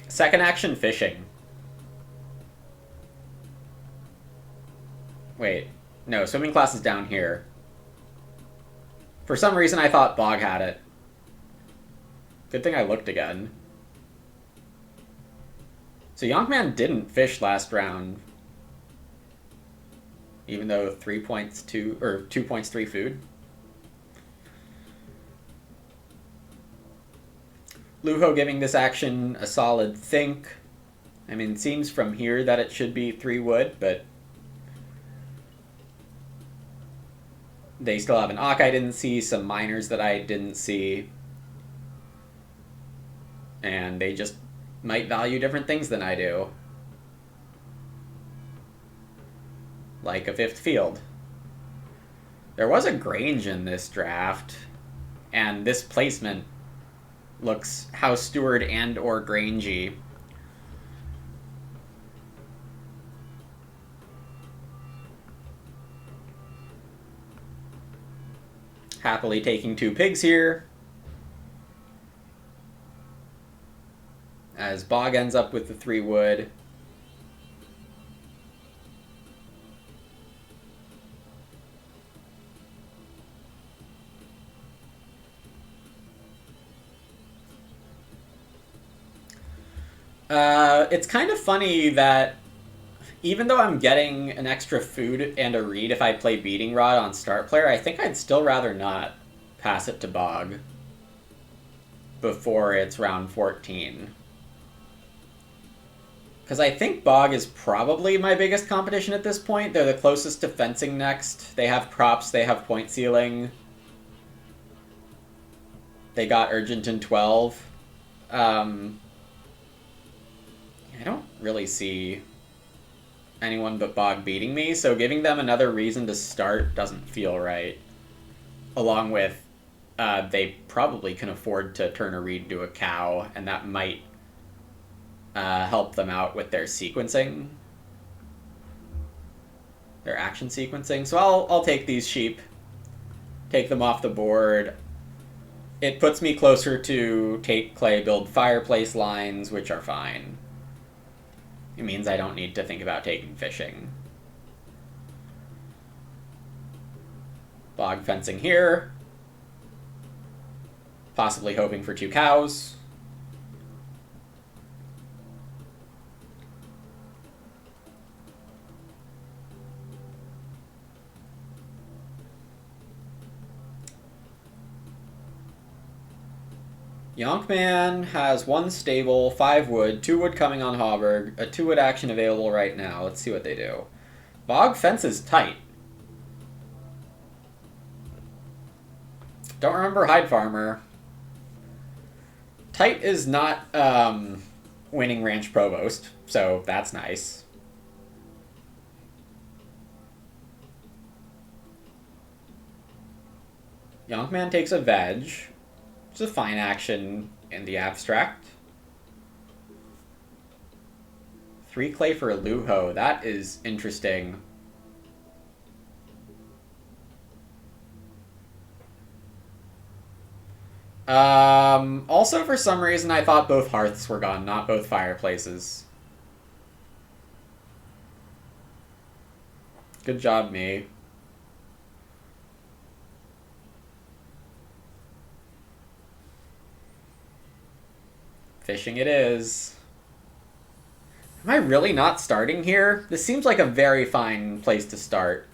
Second action fishing. Wait, no, swimming class is down here. For some reason I thought Bog had it. Good thing I looked again. So Yonkman didn't fish last round. Even though 3 points 2, or 2 points 3 food. Luho giving this action a solid think. I mean, it seems from here that it should be 3 wood, but they still have an Ock I didn't see, some miners that I didn't see. And they just might value different things than I do. Like a 5th field. There was a Grange in this draft, and this placement looks House Steward and or Grangey. Happily taking 2 pigs here. As Bog ends up with the 3 wood. It's kind of funny that even though I'm getting an extra food and a read if I play Beating Rod on Start Player, I think I'd still rather not pass it to Bog before it's round 14. Because I think Bog is probably my biggest competition at this point. They're the closest to fencing next. They have props, they have point ceiling. They got Urgent in 12. I don't really see anyone but Bog beating me, so giving them another reason to start doesn't feel right. Along with, they probably can afford to turn a reed to a cow, and that might help them out with their sequencing. Their action sequencing. So I'll take these sheep, take them off the board. It puts me closer to take clay, build fireplace lines, which are fine. It means I don't need to think about taking fishing. Bog fencing here. Possibly hoping for 2 cows. Yonkman has 1 stable, 5 wood, 2 wood coming on Hauberg, a 2 wood action available right now. Let's see what they do. Bog fences tight. Don't remember Hide Farmer. Tight is not winning Ranch Provost, so that's nice. Yonkman takes a veg. It's a fine action in the abstract. 3 clay for a Luho. That is interesting. Also, for some reason, I thought both hearths were gone, not both fireplaces. Good job, me. Fishing it is. Am I really not starting here? This seems like a very fine place to start.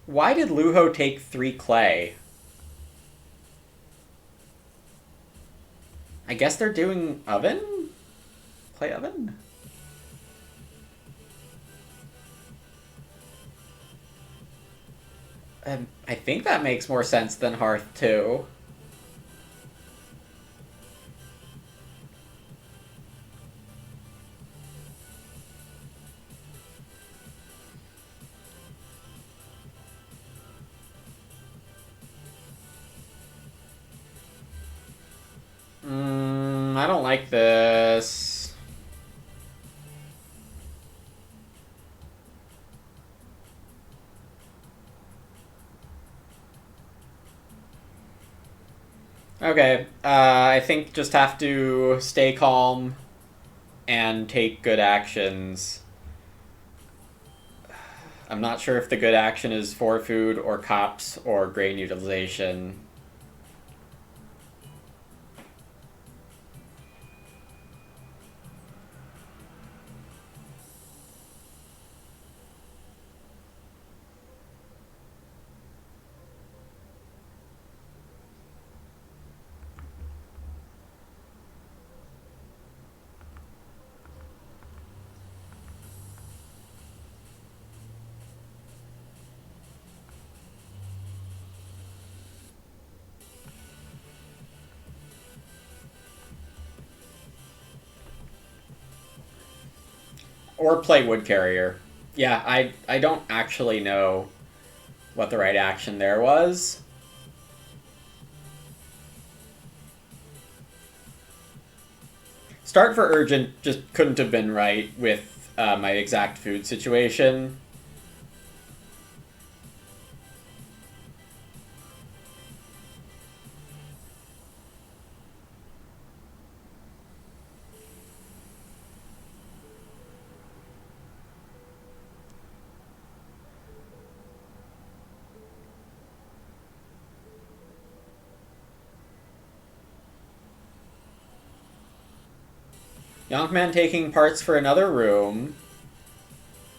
Why did Luho take 3 clay? I guess they're doing oven? Clay oven? I think that makes more sense than Hearth too. I don't like this. Okay, I think just have to stay calm and take good actions. I'm not sure if the good action is for food or cops or grain utilization. Or play wood carrier. Yeah, I don't actually know what the right action there was. Start for urgent just couldn't have been right with my exact food situation. Yonkman taking parts for another room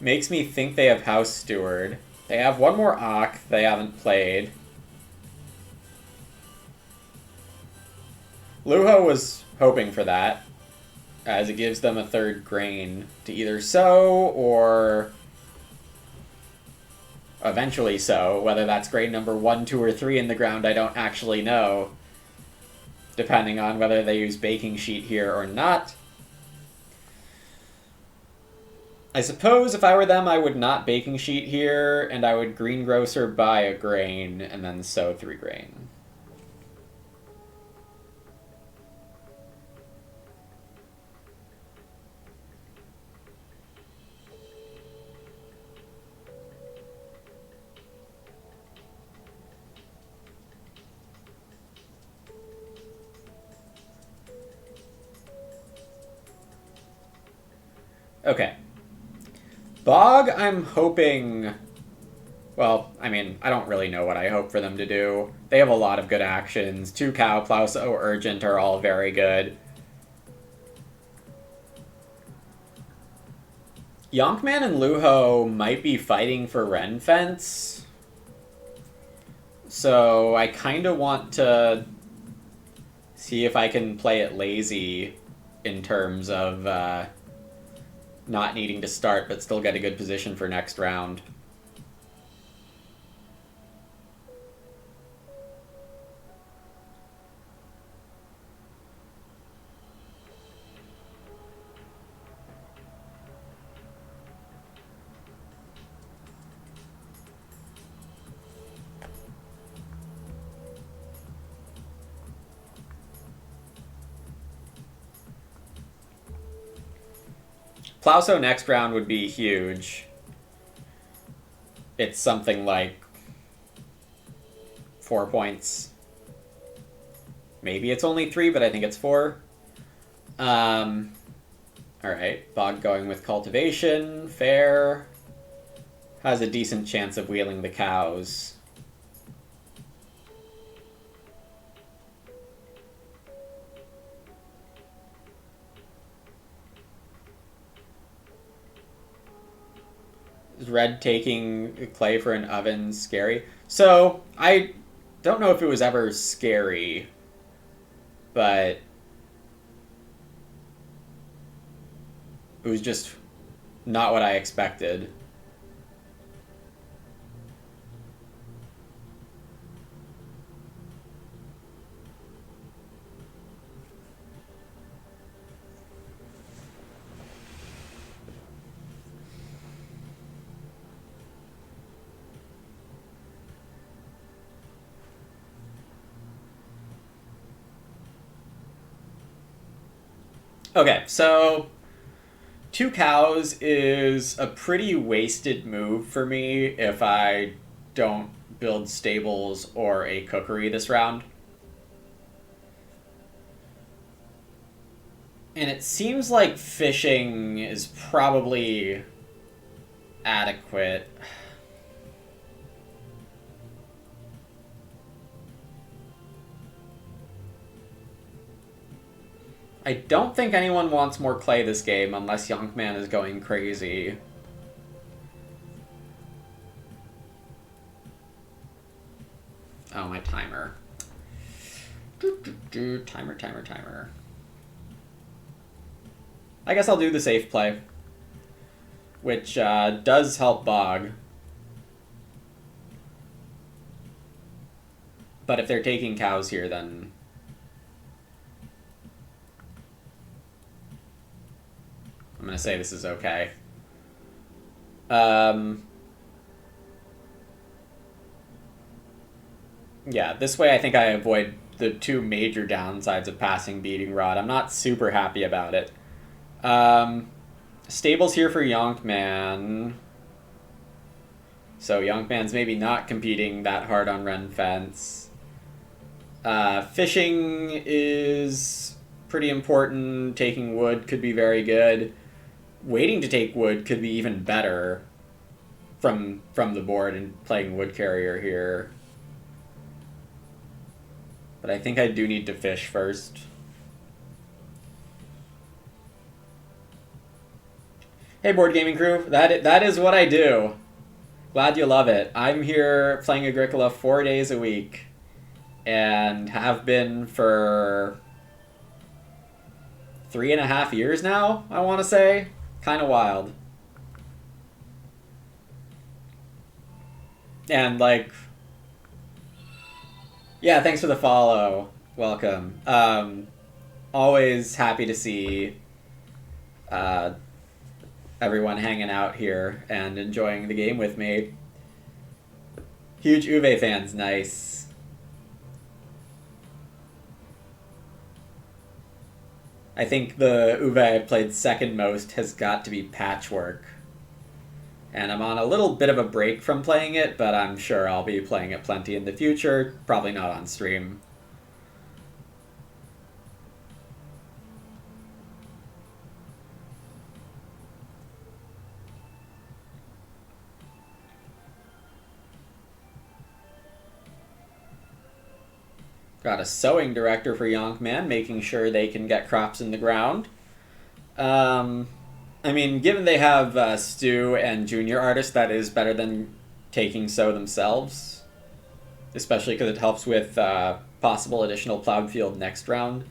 makes me think they have House Steward. They have one more Ock they haven't played. Luho was hoping for that, as it gives them a third grain to either sow or eventually sow. Whether that's grain number 1, 2, or 3 in the ground, I don't actually know, depending on whether they use baking sheet here or not. I suppose if I were them, I would not baking sheet here, and I would greengrocer buy a grain and then sow 3 grain. Okay. Bog, I'm hoping... Well, I mean, I don't really know what I hope for them to do. They have a lot of good actions. 2 Cow, Plowso, Urgent are all very good. Yonkman and Luho might be fighting for Ren Fence. So I kind of want to see if I can play it lazy in terms of not needing to start but still get a good position for next round. Plowso next round would be huge. it's something like 4 points. Maybe it's only 3, but I think it's 4. Alright, Bog going with cultivation. Fair. Has a decent chance of wheeling the cows. Is Red taking clay for an oven scary? So, I don't know if it was ever scary, but it was just not what I expected. Okay, so 2 cows is a pretty wasted move for me if I don't build stables or a cookery this round. And it seems like fishing is probably adequate. I don't think anyone wants more clay this game unless Yonkman is going crazy. Oh, my timer. Timer. I guess I'll do the safe play, which does help Bog. But if they're taking cows here, then I'm going to say this is okay. Yeah, this way I think I avoid the 2 major downsides of passing Beating Rod. I'm not super happy about it. Stables here for Yonkman. So Yonkman's maybe not competing that hard on Ren Fence. Fishing is pretty important. Taking wood could be very good. Waiting to take wood could be even better from the board and playing wood carrier here. But I think I do need to fish first. Hey, board gaming crew. That is what I do. Glad you love it. I'm here playing Agricola 4 days a week. And have been for 3.5 years now, I want to say. Kind of wild. And, like... Yeah, thanks for the follow. Welcome. Always happy to see everyone hanging out here and enjoying the game with me. Huge Uwe fans, nice. I think the Uwe I've played second most has got to be Patchwork. And I'm on a little bit of a break from playing it, but I'm sure I'll be playing it plenty in the future. Probably not on stream. Got a sewing director for Yonkman, making sure they can get crops in the ground. I mean, given they have Stu and Junior Artist, that is better than taking sow themselves. Especially because it helps with possible additional plowed field next round.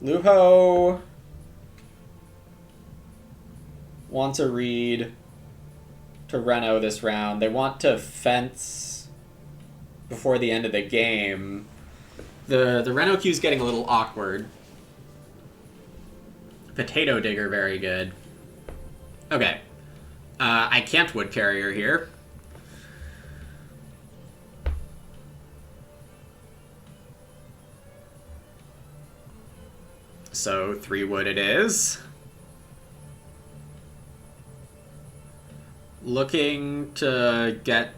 Luho wants a read to Reno this round. They want to fence before the end of the game. The Reno queue's getting a little awkward. Potato Digger, very good. Okay. I can't Wood Carrier here. So 3 wood it is. Looking to get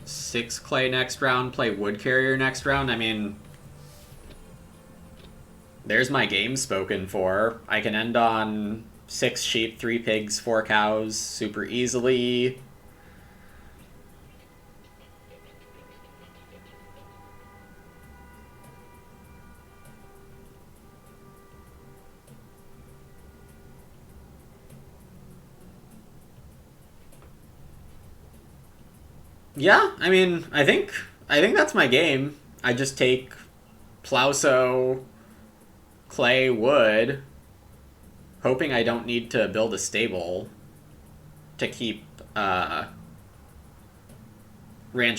6 clay next round, play wood carrier next round. I mean, there's my game spoken for. I can end on 6 sheep, 3 pigs, 4 cows super easily. Yeah, I mean, I think that's my game. I just take Plauso, clay, wood, hoping I don't need to build a stable to keep Ranch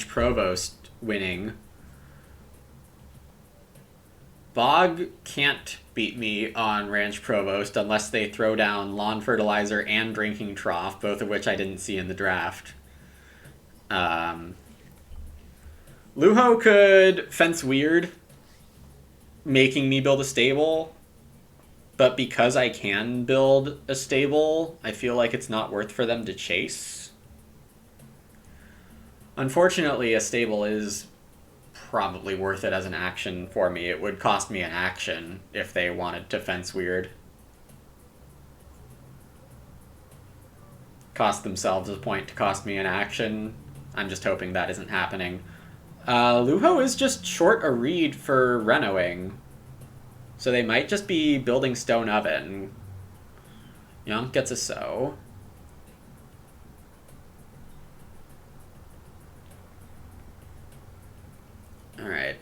Provost winning. Bog can't beat me on Ranch Provost unless they throw down Lawn Fertilizer and Drinking Trough, both of which I didn't see in the draft. Luho could fence weird, making me build a stable, but because I can build a stable, I feel like it's not worth for them to chase. Unfortunately, a stable is probably worth it as an action for me. It would cost me an action if they wanted to fence weird. Cost themselves a point to cost me an action. I'm just hoping that isn't happening. Luho is just short a reed for renoing. So they might just be building stone oven. Yonk gets a sow. Alright.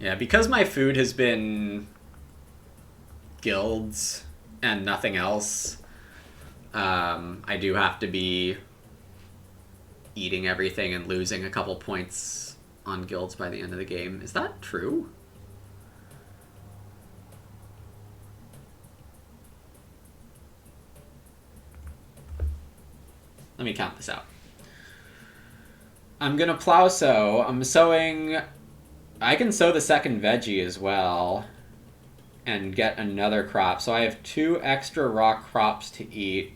Yeah, because my food has been guilds and nothing else, I do have to be eating everything and losing a couple points on guilds by the end of the game. Is that true? Let me count this out. I'm gonna plow sow. I'm sowing... I can sow the second veggie as well and get another crop. So I have 2 extra raw crops to eat.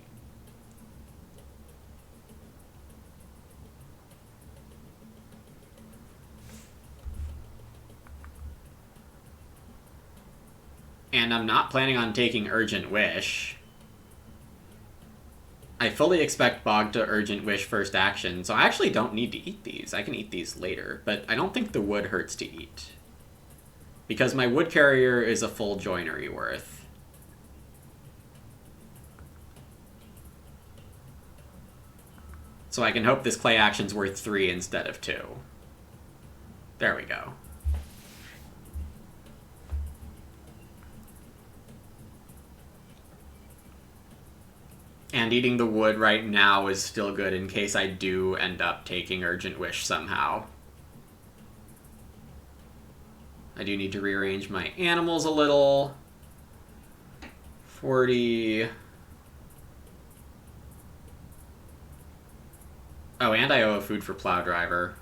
And I'm not planning on taking Urgent Wish. I fully expect Bog to Urgent Wish first action, so I actually don't need to eat these. I can eat these later, but I don't think the wood hurts to eat. Because my wood carrier is a full joinery worth. So I can hope this clay action's worth 3 instead of 2. There we go. And eating the wood right now is still good in case I do end up taking Urgent Wish somehow. I do need to rearrange my animals a little. 40... Oh, and I owe a food for Plow Driver.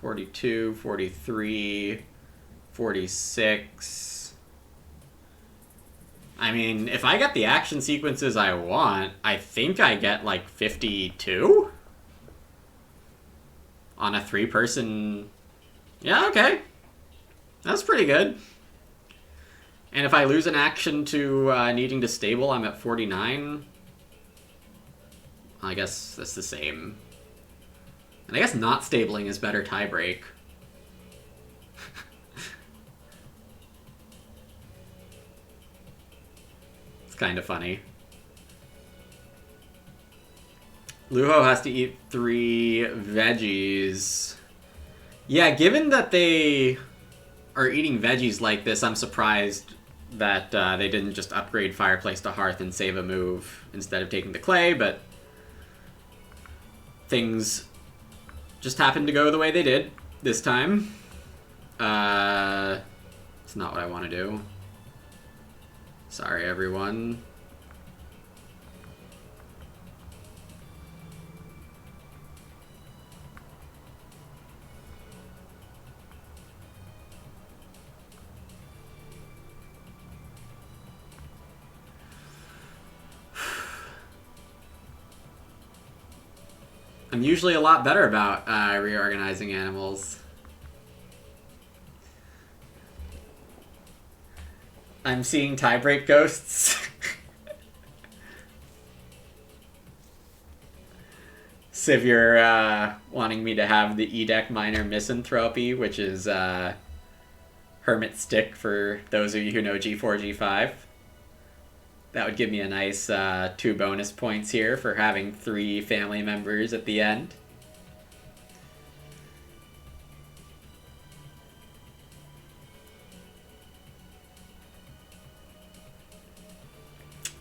42, 43, 46... I mean, if I get the action sequences I want, I think I get like 52? On a 3-person... Yeah, okay. That's pretty good. And if I lose an action to needing to stable, I'm at 49. I guess that's the same. And I guess not stabling is better tiebreak. It's kind of funny. Luho has to eat 3 veggies. Yeah, given that they are eating veggies like this, I'm surprised that they didn't just upgrade Fireplace to Hearth and save a move instead of taking the clay, but things just happened to go the way they did this time. It's not what I want to do. Sorry, everyone. I'm usually a lot better about reorganizing animals. I'm seeing tiebreak ghosts. Civ, you're wanting me to have the E-Deck Minor Misanthropy, which is Hermit Stick for those of you who know G4, G5. That would give me a nice 2 bonus points here for having 3 family members at the end.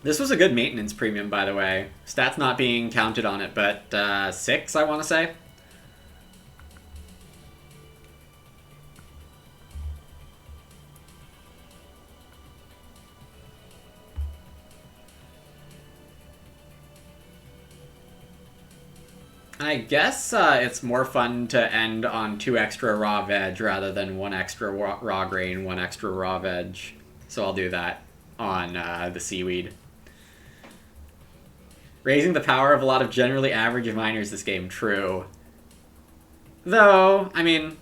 This was a good maintenance premium, by the way. Stats not being counted on it, but 6, I want to say. I guess it's more fun to end on 2 extra raw veg rather than 1 extra raw grain, 1 extra raw veg. So I'll do that on the seaweed. Raising the power of a lot of generally average miners this game, true. Though, I mean,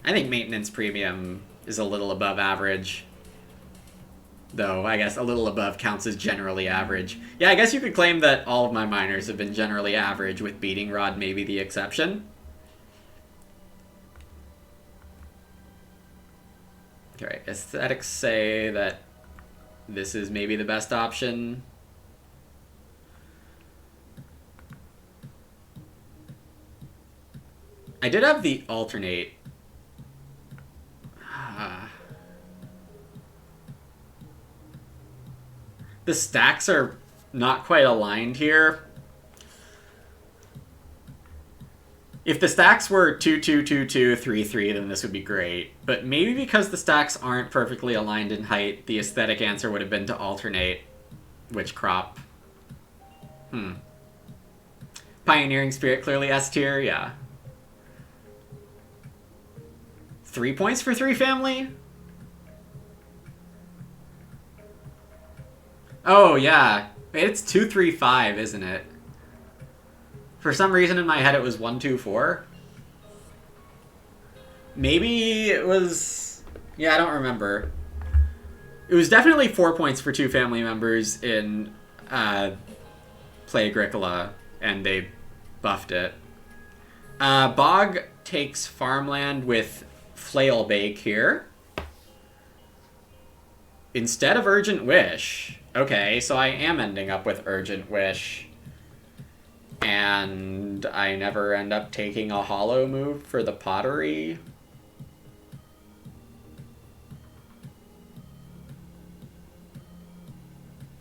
I think maintenance premium is a little above average. Though, I guess a little above counts as generally average. Yeah, I guess you could claim that all of my miners have been generally average, with Beating Rod maybe the exception. Alright, aesthetics say that this is maybe the best option. I did have the alternate. The stacks are not quite aligned here. If the stacks were 2, 2, 2, 2, 3, 3, then this would be great. But maybe because the stacks aren't perfectly aligned in height, the aesthetic answer would have been to alternate which crop. Pioneering Spirit clearly S tier, yeah. 3 points for 3 family? Oh, yeah. It's 2, 3, 5, isn't it? For some reason in my head it was 1, 2, 4. Maybe it was... Yeah, I don't remember. It was definitely 4 points for 2 family members in Play Agricola, and they buffed it. Bog takes farmland with Flail Bake here. Instead of Urgent Wish. Okay, so I am ending up with Urgent Wish. And I never end up taking a hollow move for the pottery.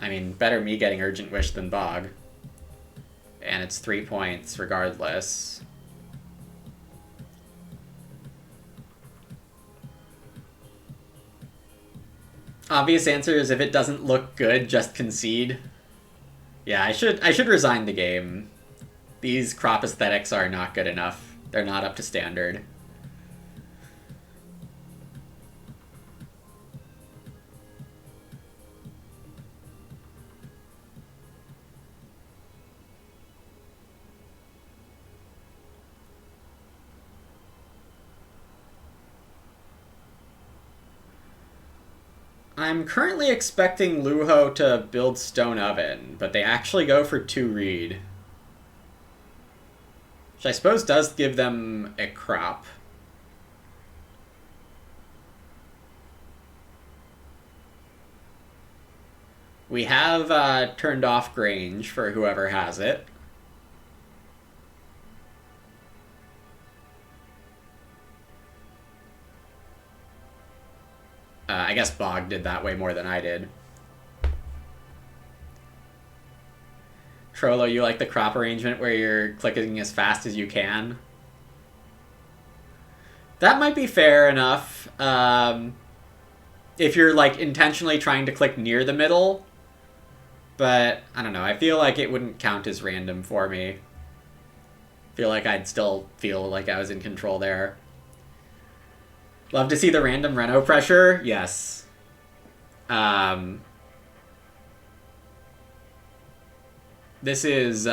I mean, better me getting Urgent Wish than Bog. And it's 3 points regardless. Obvious answer is if it doesn't look good, just concede. Yeah, I should resign the game. These crop aesthetics are not good enough. They're not up to standard. I'm currently expecting Luho to build Stone Oven, but they actually go for 2 reed. Which I suppose does give them a crop. We have turned off Grange for whoever has it. I guess Bog did that way more than I did. Trollo, you like the crop arrangement where you're clicking as fast as you can? That might be fair enough. If you're like intentionally trying to click near the middle. But, I don't know, I feel like it wouldn't count as random for me. I feel like I'd still feel like I was in control there. Love to see the random reno pressure? Yes. This is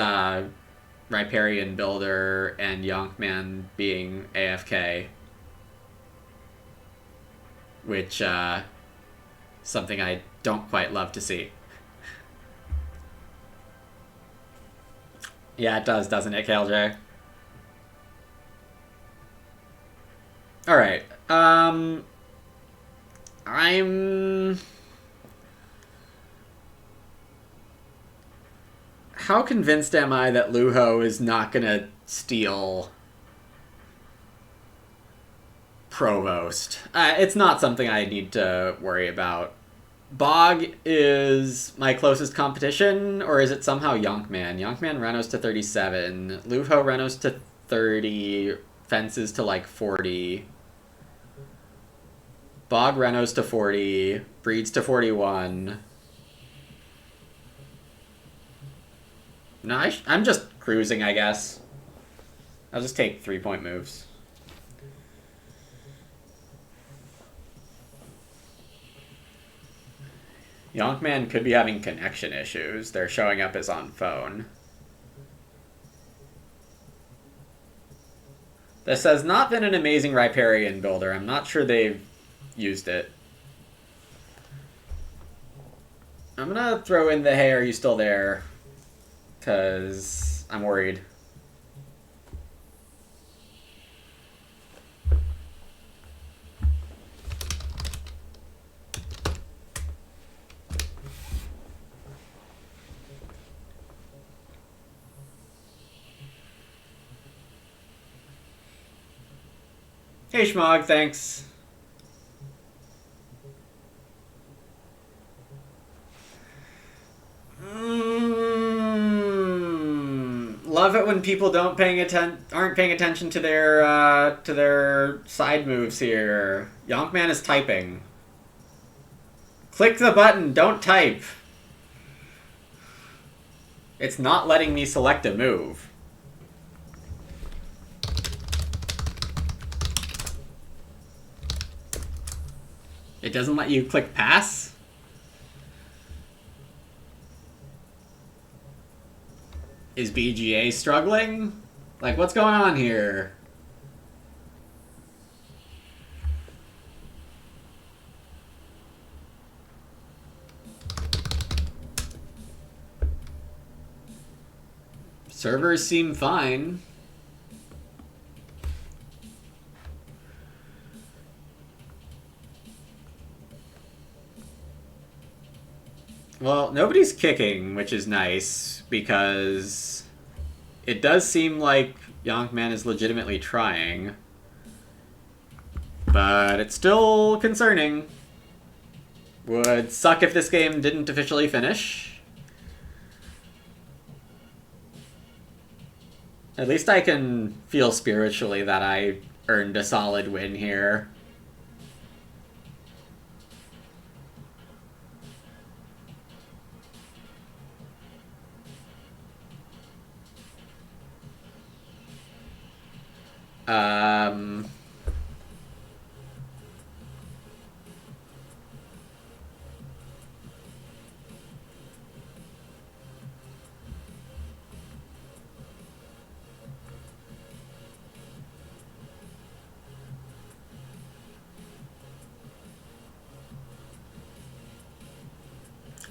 Riparian Builder and Yonkman being AFK, which something I don't quite love to see. Yeah, it does, doesn't it, KLJ? Alright. I'm... How convinced am I that Luho is not gonna steal Provost? It's not something I need to worry about. Bog is my closest competition, or is it somehow Yonkman? Yonkman Renos to 37, Luho Renos to 30, Fences to like 40, Bog Renos to 40, Breeds to 41. No, I'm just cruising, I guess. I'll just take 3-point moves. Yonkman could be having connection issues. They're showing up as on phone. This has not been an amazing Riparian builder. I'm not sure they've used it. I'm gonna throw in the "Hey, are you still there?" because I'm worried. Hey, Schmog, thanks. Love it when people aren't paying attention to their side moves here. Yonkman is typing. Click the button, don't type. It's not letting me select a move. It doesn't let you click pass? Is BGA struggling? Like, what's going on here? Servers seem fine. Well, nobody's kicking, which is nice, because it does seem like Yonkman is legitimately trying. But it's still concerning. Would suck if this game didn't officially finish. At least I can feel spiritually that I earned a solid win here.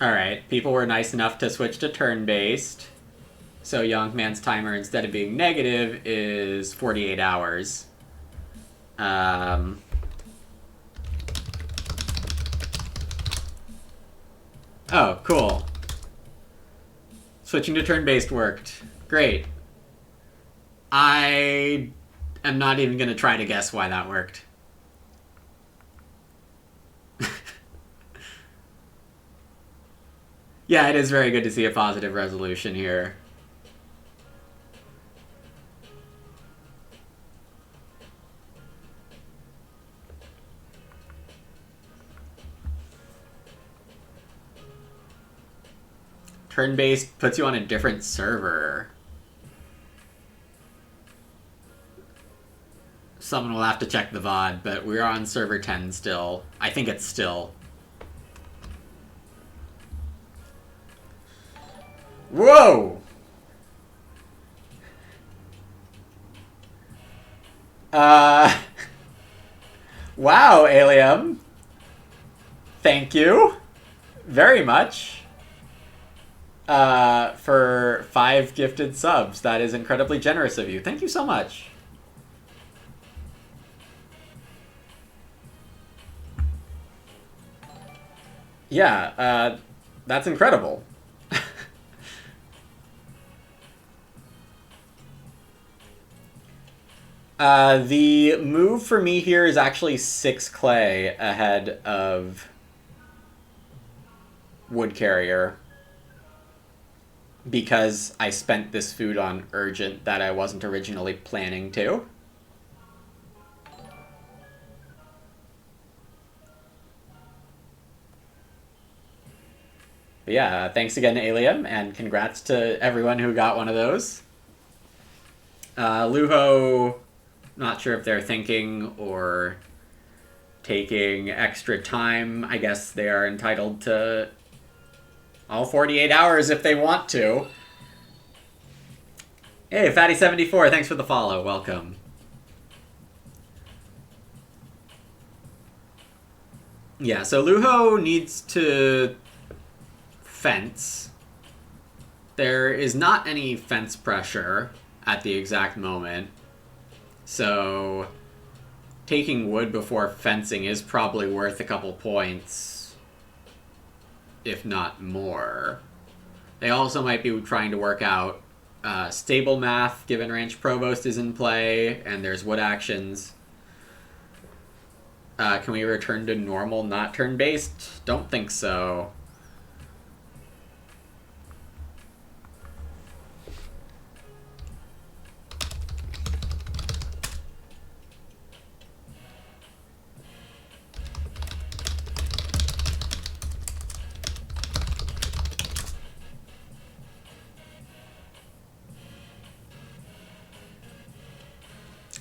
Alright, people were nice enough to switch to turn-based. So Yonkman's timer, instead of being negative, is 48 hours. Oh, cool. Switching to turn-based worked. Great. I am not even going to try to guess why that worked. Yeah, it is very good to see a positive resolution here. Turn-based puts you on a different server. Someone will have to check the VOD, but we're on server 10 still. I think it's still. Whoa! Uh, wow, Alium. Thank you very much for 5 gifted subs. That is incredibly generous of you. Thank you so much. Yeah, that's incredible. The move for me here is actually 6 clay ahead of Wood Carrier because I spent this food on urgent that I wasn't originally planning to. But yeah, thanks again to Alium, and congrats to everyone who got one of those. Luho, not sure if they're thinking or taking extra time. I guess they are entitled to all 48 hours if they want to. Hey, Fatty74, thanks for the follow. Welcome. Yeah, so Luho needs to fence. There is not any fence pressure at the exact moment. So taking wood before fencing is probably worth a couple points, if not more. They also might be trying to work out stable math, given Ranch Provost is in play, and there's wood actions. Can we return to normal, not turn-based? Don't think so.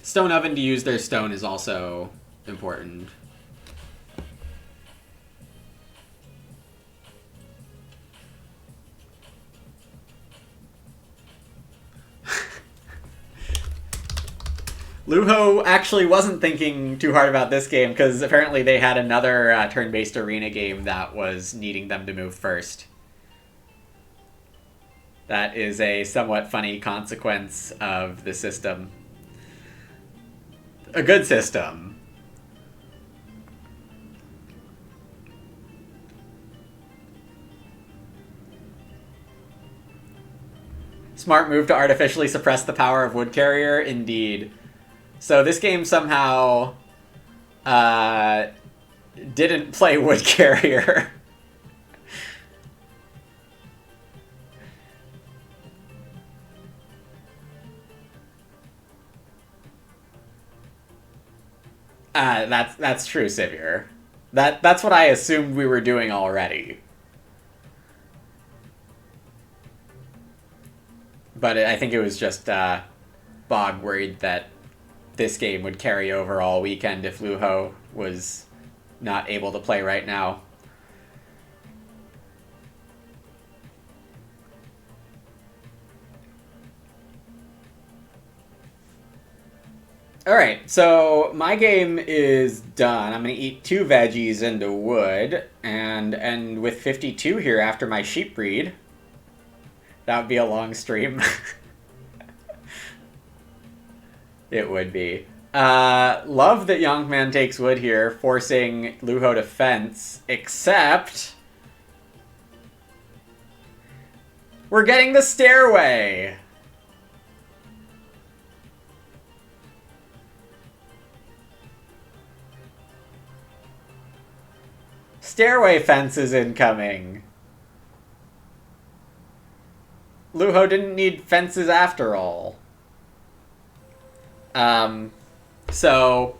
Stone oven to use their stone is also important. Luho actually wasn't thinking too hard about this game because apparently they had another turn-based arena game that was needing them to move first. That is a somewhat funny consequence of the system. A good system. Smart move to artificially suppress the power of Wood Carrier, indeed. So this game somehow didn't play Wood Carrier. That's true, Sivir. That's what I assumed we were doing already. But I think it was just Bog worried that this game would carry over all weekend if Luho was not able to play right now. Alright, so my game is done. I'm going to eat 2 veggies into wood and end with 52 here after my sheep breed. That would be a long stream. It would be. Love that Youngman takes wood here, forcing Luho to fence, except we're getting the stairway. Stairway fence is incoming. Luho didn't need fences after all. So,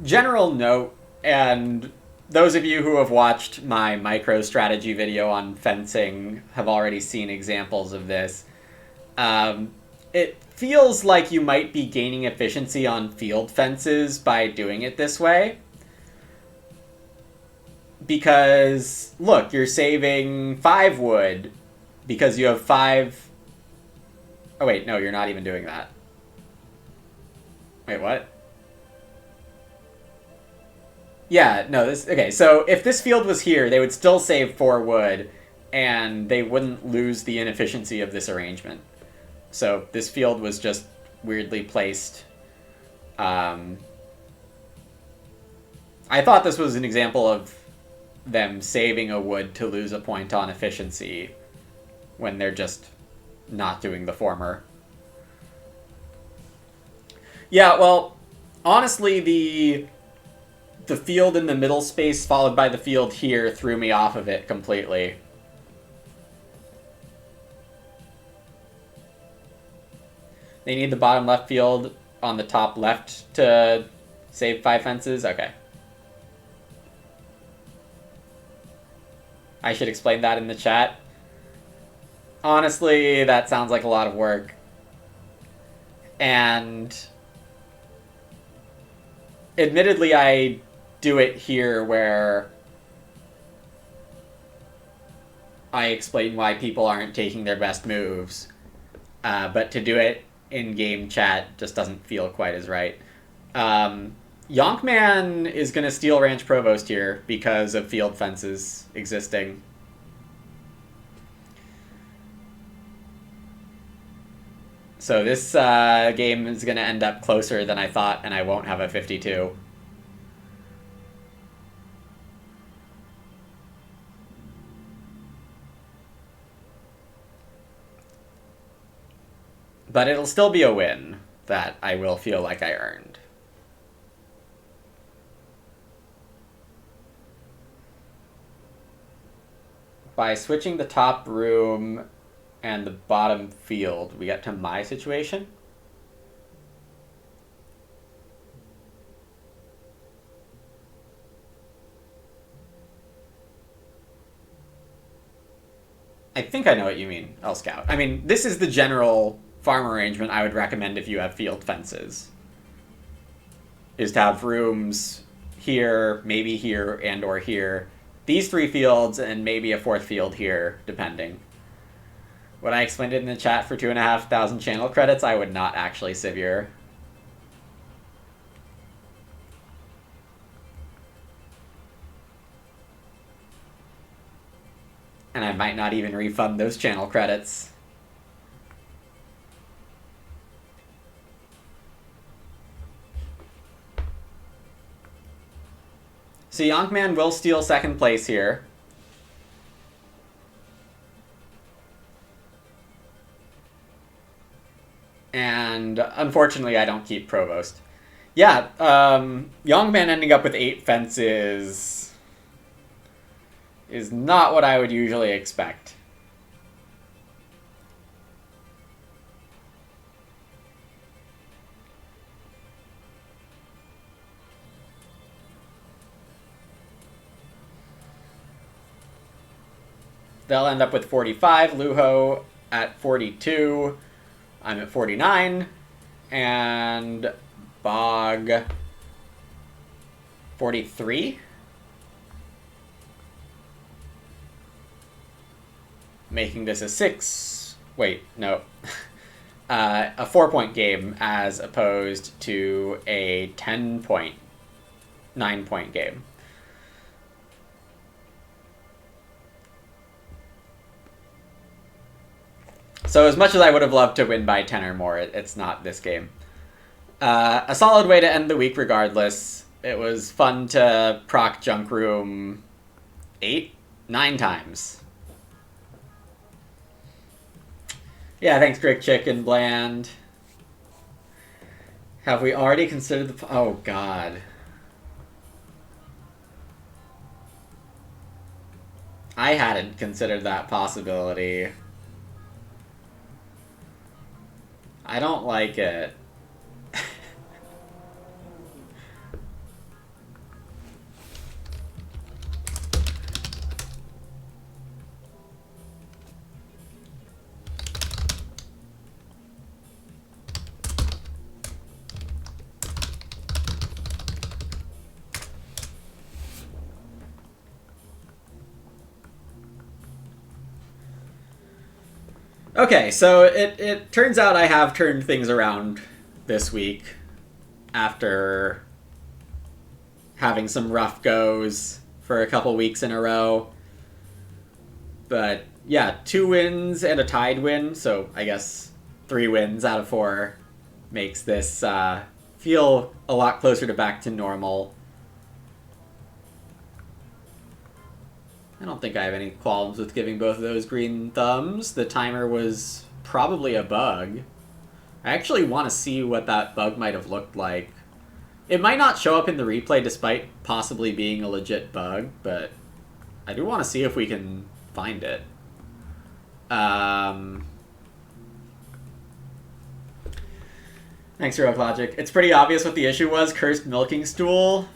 general note, and those of you who have watched my micro strategy video on fencing have already seen examples of this. It feels like you might be gaining efficiency on field fences by doing it this way. Because, look, you're saving 5 wood because you have 5... Oh wait, no, you're not even doing that. Wait, what? Yeah, no, this... Okay, so if this field was here, they would still save 4 wood, and they wouldn't lose the inefficiency of this arrangement. So this field was just weirdly placed. I thought this was an example of them saving a wood to lose a point on efficiency when they're just not doing the former. Yeah, well, honestly, the field in the middle space followed by the field here threw me off of it completely. They need the bottom left field on the top left to save 5 fences? Okay. I should explain that in the chat. Honestly, that sounds like a lot of work. And admittedly, I do it here where I explain why people aren't taking their best moves. But to do it in-game chat just doesn't feel quite as right. Yonkman is going to steal Ranch Provost here because of field fences existing. So this game is going to end up closer than I thought, and I won't have a 52. But it'll still be a win that I will feel like I earned. By switching the top room and the bottom field, we get to my situation. I think I know what you mean, L Scout. I mean, this is the general farm arrangement I would recommend if you have field fences. Is to have rooms here, maybe here, and or here. These 3 fields, and maybe a 4th field here, depending. When I explained it in the chat for 2,500 channel credits, I would not actually Sivir. And I might not even refund those channel credits. So Yonkman will steal 2nd place here. And unfortunately, I don't keep Provost. Yeah, Youngman ending up with 8 fences is not what I would usually expect. They'll end up with 45, Luho at 42, I'm at 49, and Bog 43. Making this a 6. Wait, no. A 4-point game as opposed to a 10-point, 9-point game. So as much as I would have loved to win by 10 or more, it's not this game. A solid way to end the week regardless. It was fun to proc Junk Room 9 times. Yeah, thanks, Greg Chicken Bland. Have we already considered the... Oh, God. I hadn't considered that possibility. I don't like it. Okay, so it turns out I have turned things around this week after having some rough goes for a couple weeks in a row. But yeah, 2 wins and a tied win, so I guess 3 wins out of 4 makes this feel a lot closer to back to normal. I don't think I have any qualms with giving both of those green thumbs. The timer was probably a bug. I actually want to see what that bug might have looked like. It might not show up in the replay despite possibly being a legit bug, but I do want to see if we can find it. Thanks, Heroic Logic. It's pretty obvious what the issue was. Cursed milking stool.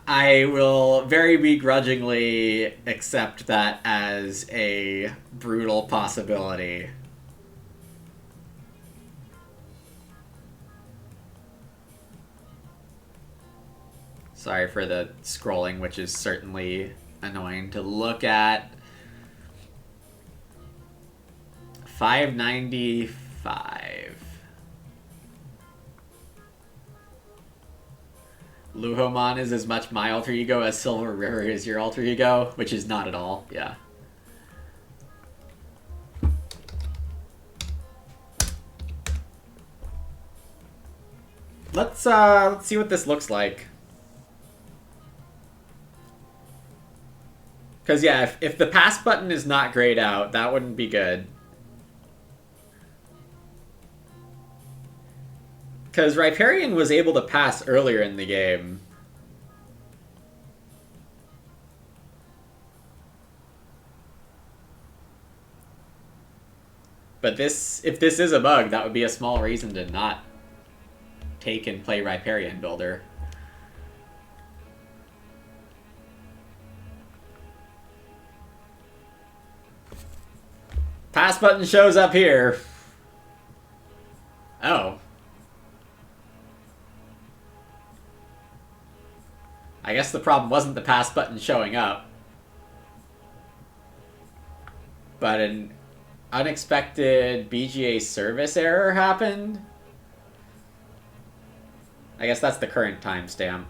I will very begrudgingly accept that as a brutal possibility. Sorry for the scrolling, which is certainly annoying to look at. 595. Luhomon is as much my alter ego as Silver River is your alter ego, which is not at all, yeah. Let's see what this looks like. Because, yeah, if the pass button is not grayed out, that wouldn't be good. Because Riparian was able to pass earlier in the game. But if this is a bug, that would be a small reason to not take and play Riparian Builder. Pass button shows up here. Oh. I guess the problem wasn't the pass button showing up. But an unexpected BGA service error happened. I guess that's the current timestamp.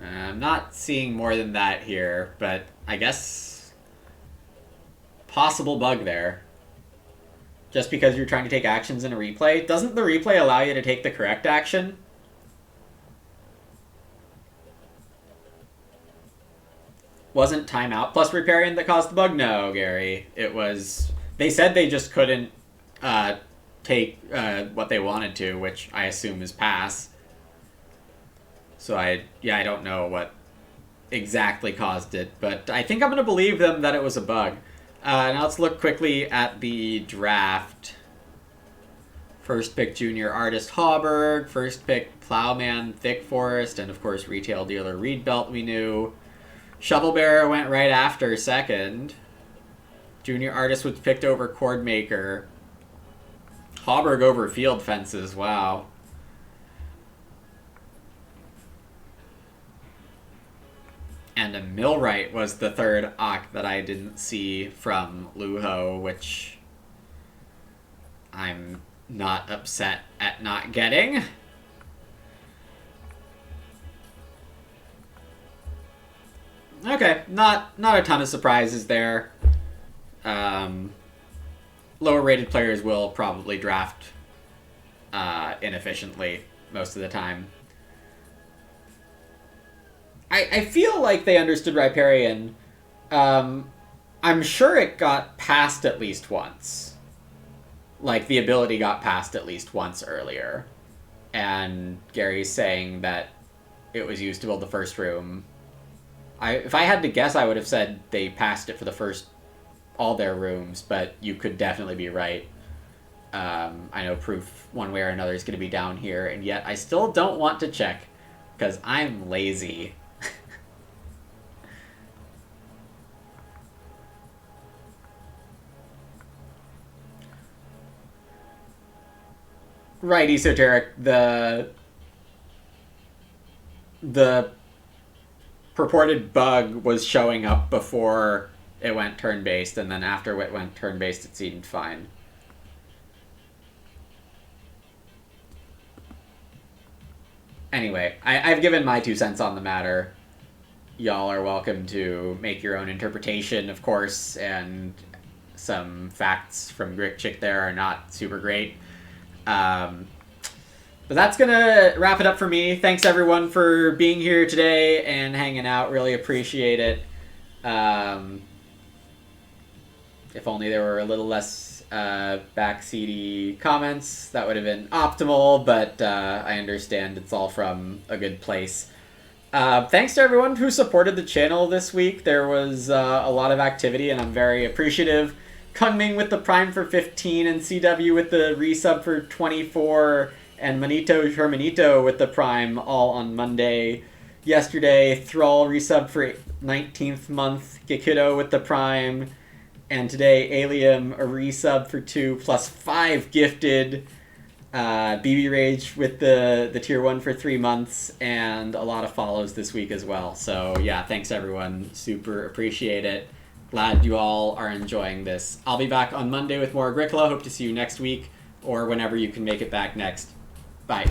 I'm not seeing more than that here, but I guess possible bug there. Just because you're trying to take actions in a replay. Doesn't the replay allow you to take the correct action? Wasn't timeout plus Riparian that caused the bug? No, Gary. It was... They said they just couldn't take what they wanted to, which I assume is pass. So I don't know what exactly caused it, but I think I'm going to believe them that it was a bug. Now let's look quickly at the draft. First pick, Junior Artist Hauberg. First pick, Plowman Thick Forest. And of course, Retail Dealer Reed Belt we knew. Shovelbearer went right after second. Junior Artist was picked over Cordmaker. Hauberg over Field Fences, wow. And a Millwright was the third Ock that I didn't see from Luho, which I'm not upset at not getting. Okay, not a ton of surprises there. Lower rated players will probably draft inefficiently most of the time. I feel like they understood Riparian. I'm sure it got passed at least once. Like, the ability got passed at least once earlier. And Gary's saying that it was used to build the first room. If I had to guess, I would have said they passed it for all their rooms, but you could definitely be right. I know proof one way or another is going to be down here, and yet I still don't want to check, because I'm lazy. Right, esoteric. The purported bug was showing up before it went turn based, and then after it went turn based, it seemed fine. Anyway, I've given my 2 cents on the matter. Y'all are welcome to make your own interpretation, of course, and some facts from Rick Chick there are not super great. But that's going to wrap it up for me. Thanks, everyone, for being here today and hanging out. Really appreciate it. If only there were a little less backseaty comments, that would have been optimal, but I understand it's all from a good place. Thanks to everyone who supported the channel this week. There was a lot of activity, and I'm very appreciative. Kungming with the Prime for 15, and CW with the resub for 24, and Manito Hermanito with the Prime all on Monday. Yesterday, Thrall resub for 19th month, Gekido with the Prime, and today, Alium a resub for 2 plus 5 gifted. BB Rage with the tier 1 for 3 months, and a lot of follows this week as well. So yeah, thanks everyone. Super appreciate it. Glad you all are enjoying this. I'll be back on Monday with more Agricola. Hope to see you next week or whenever you can make it back next. Bye.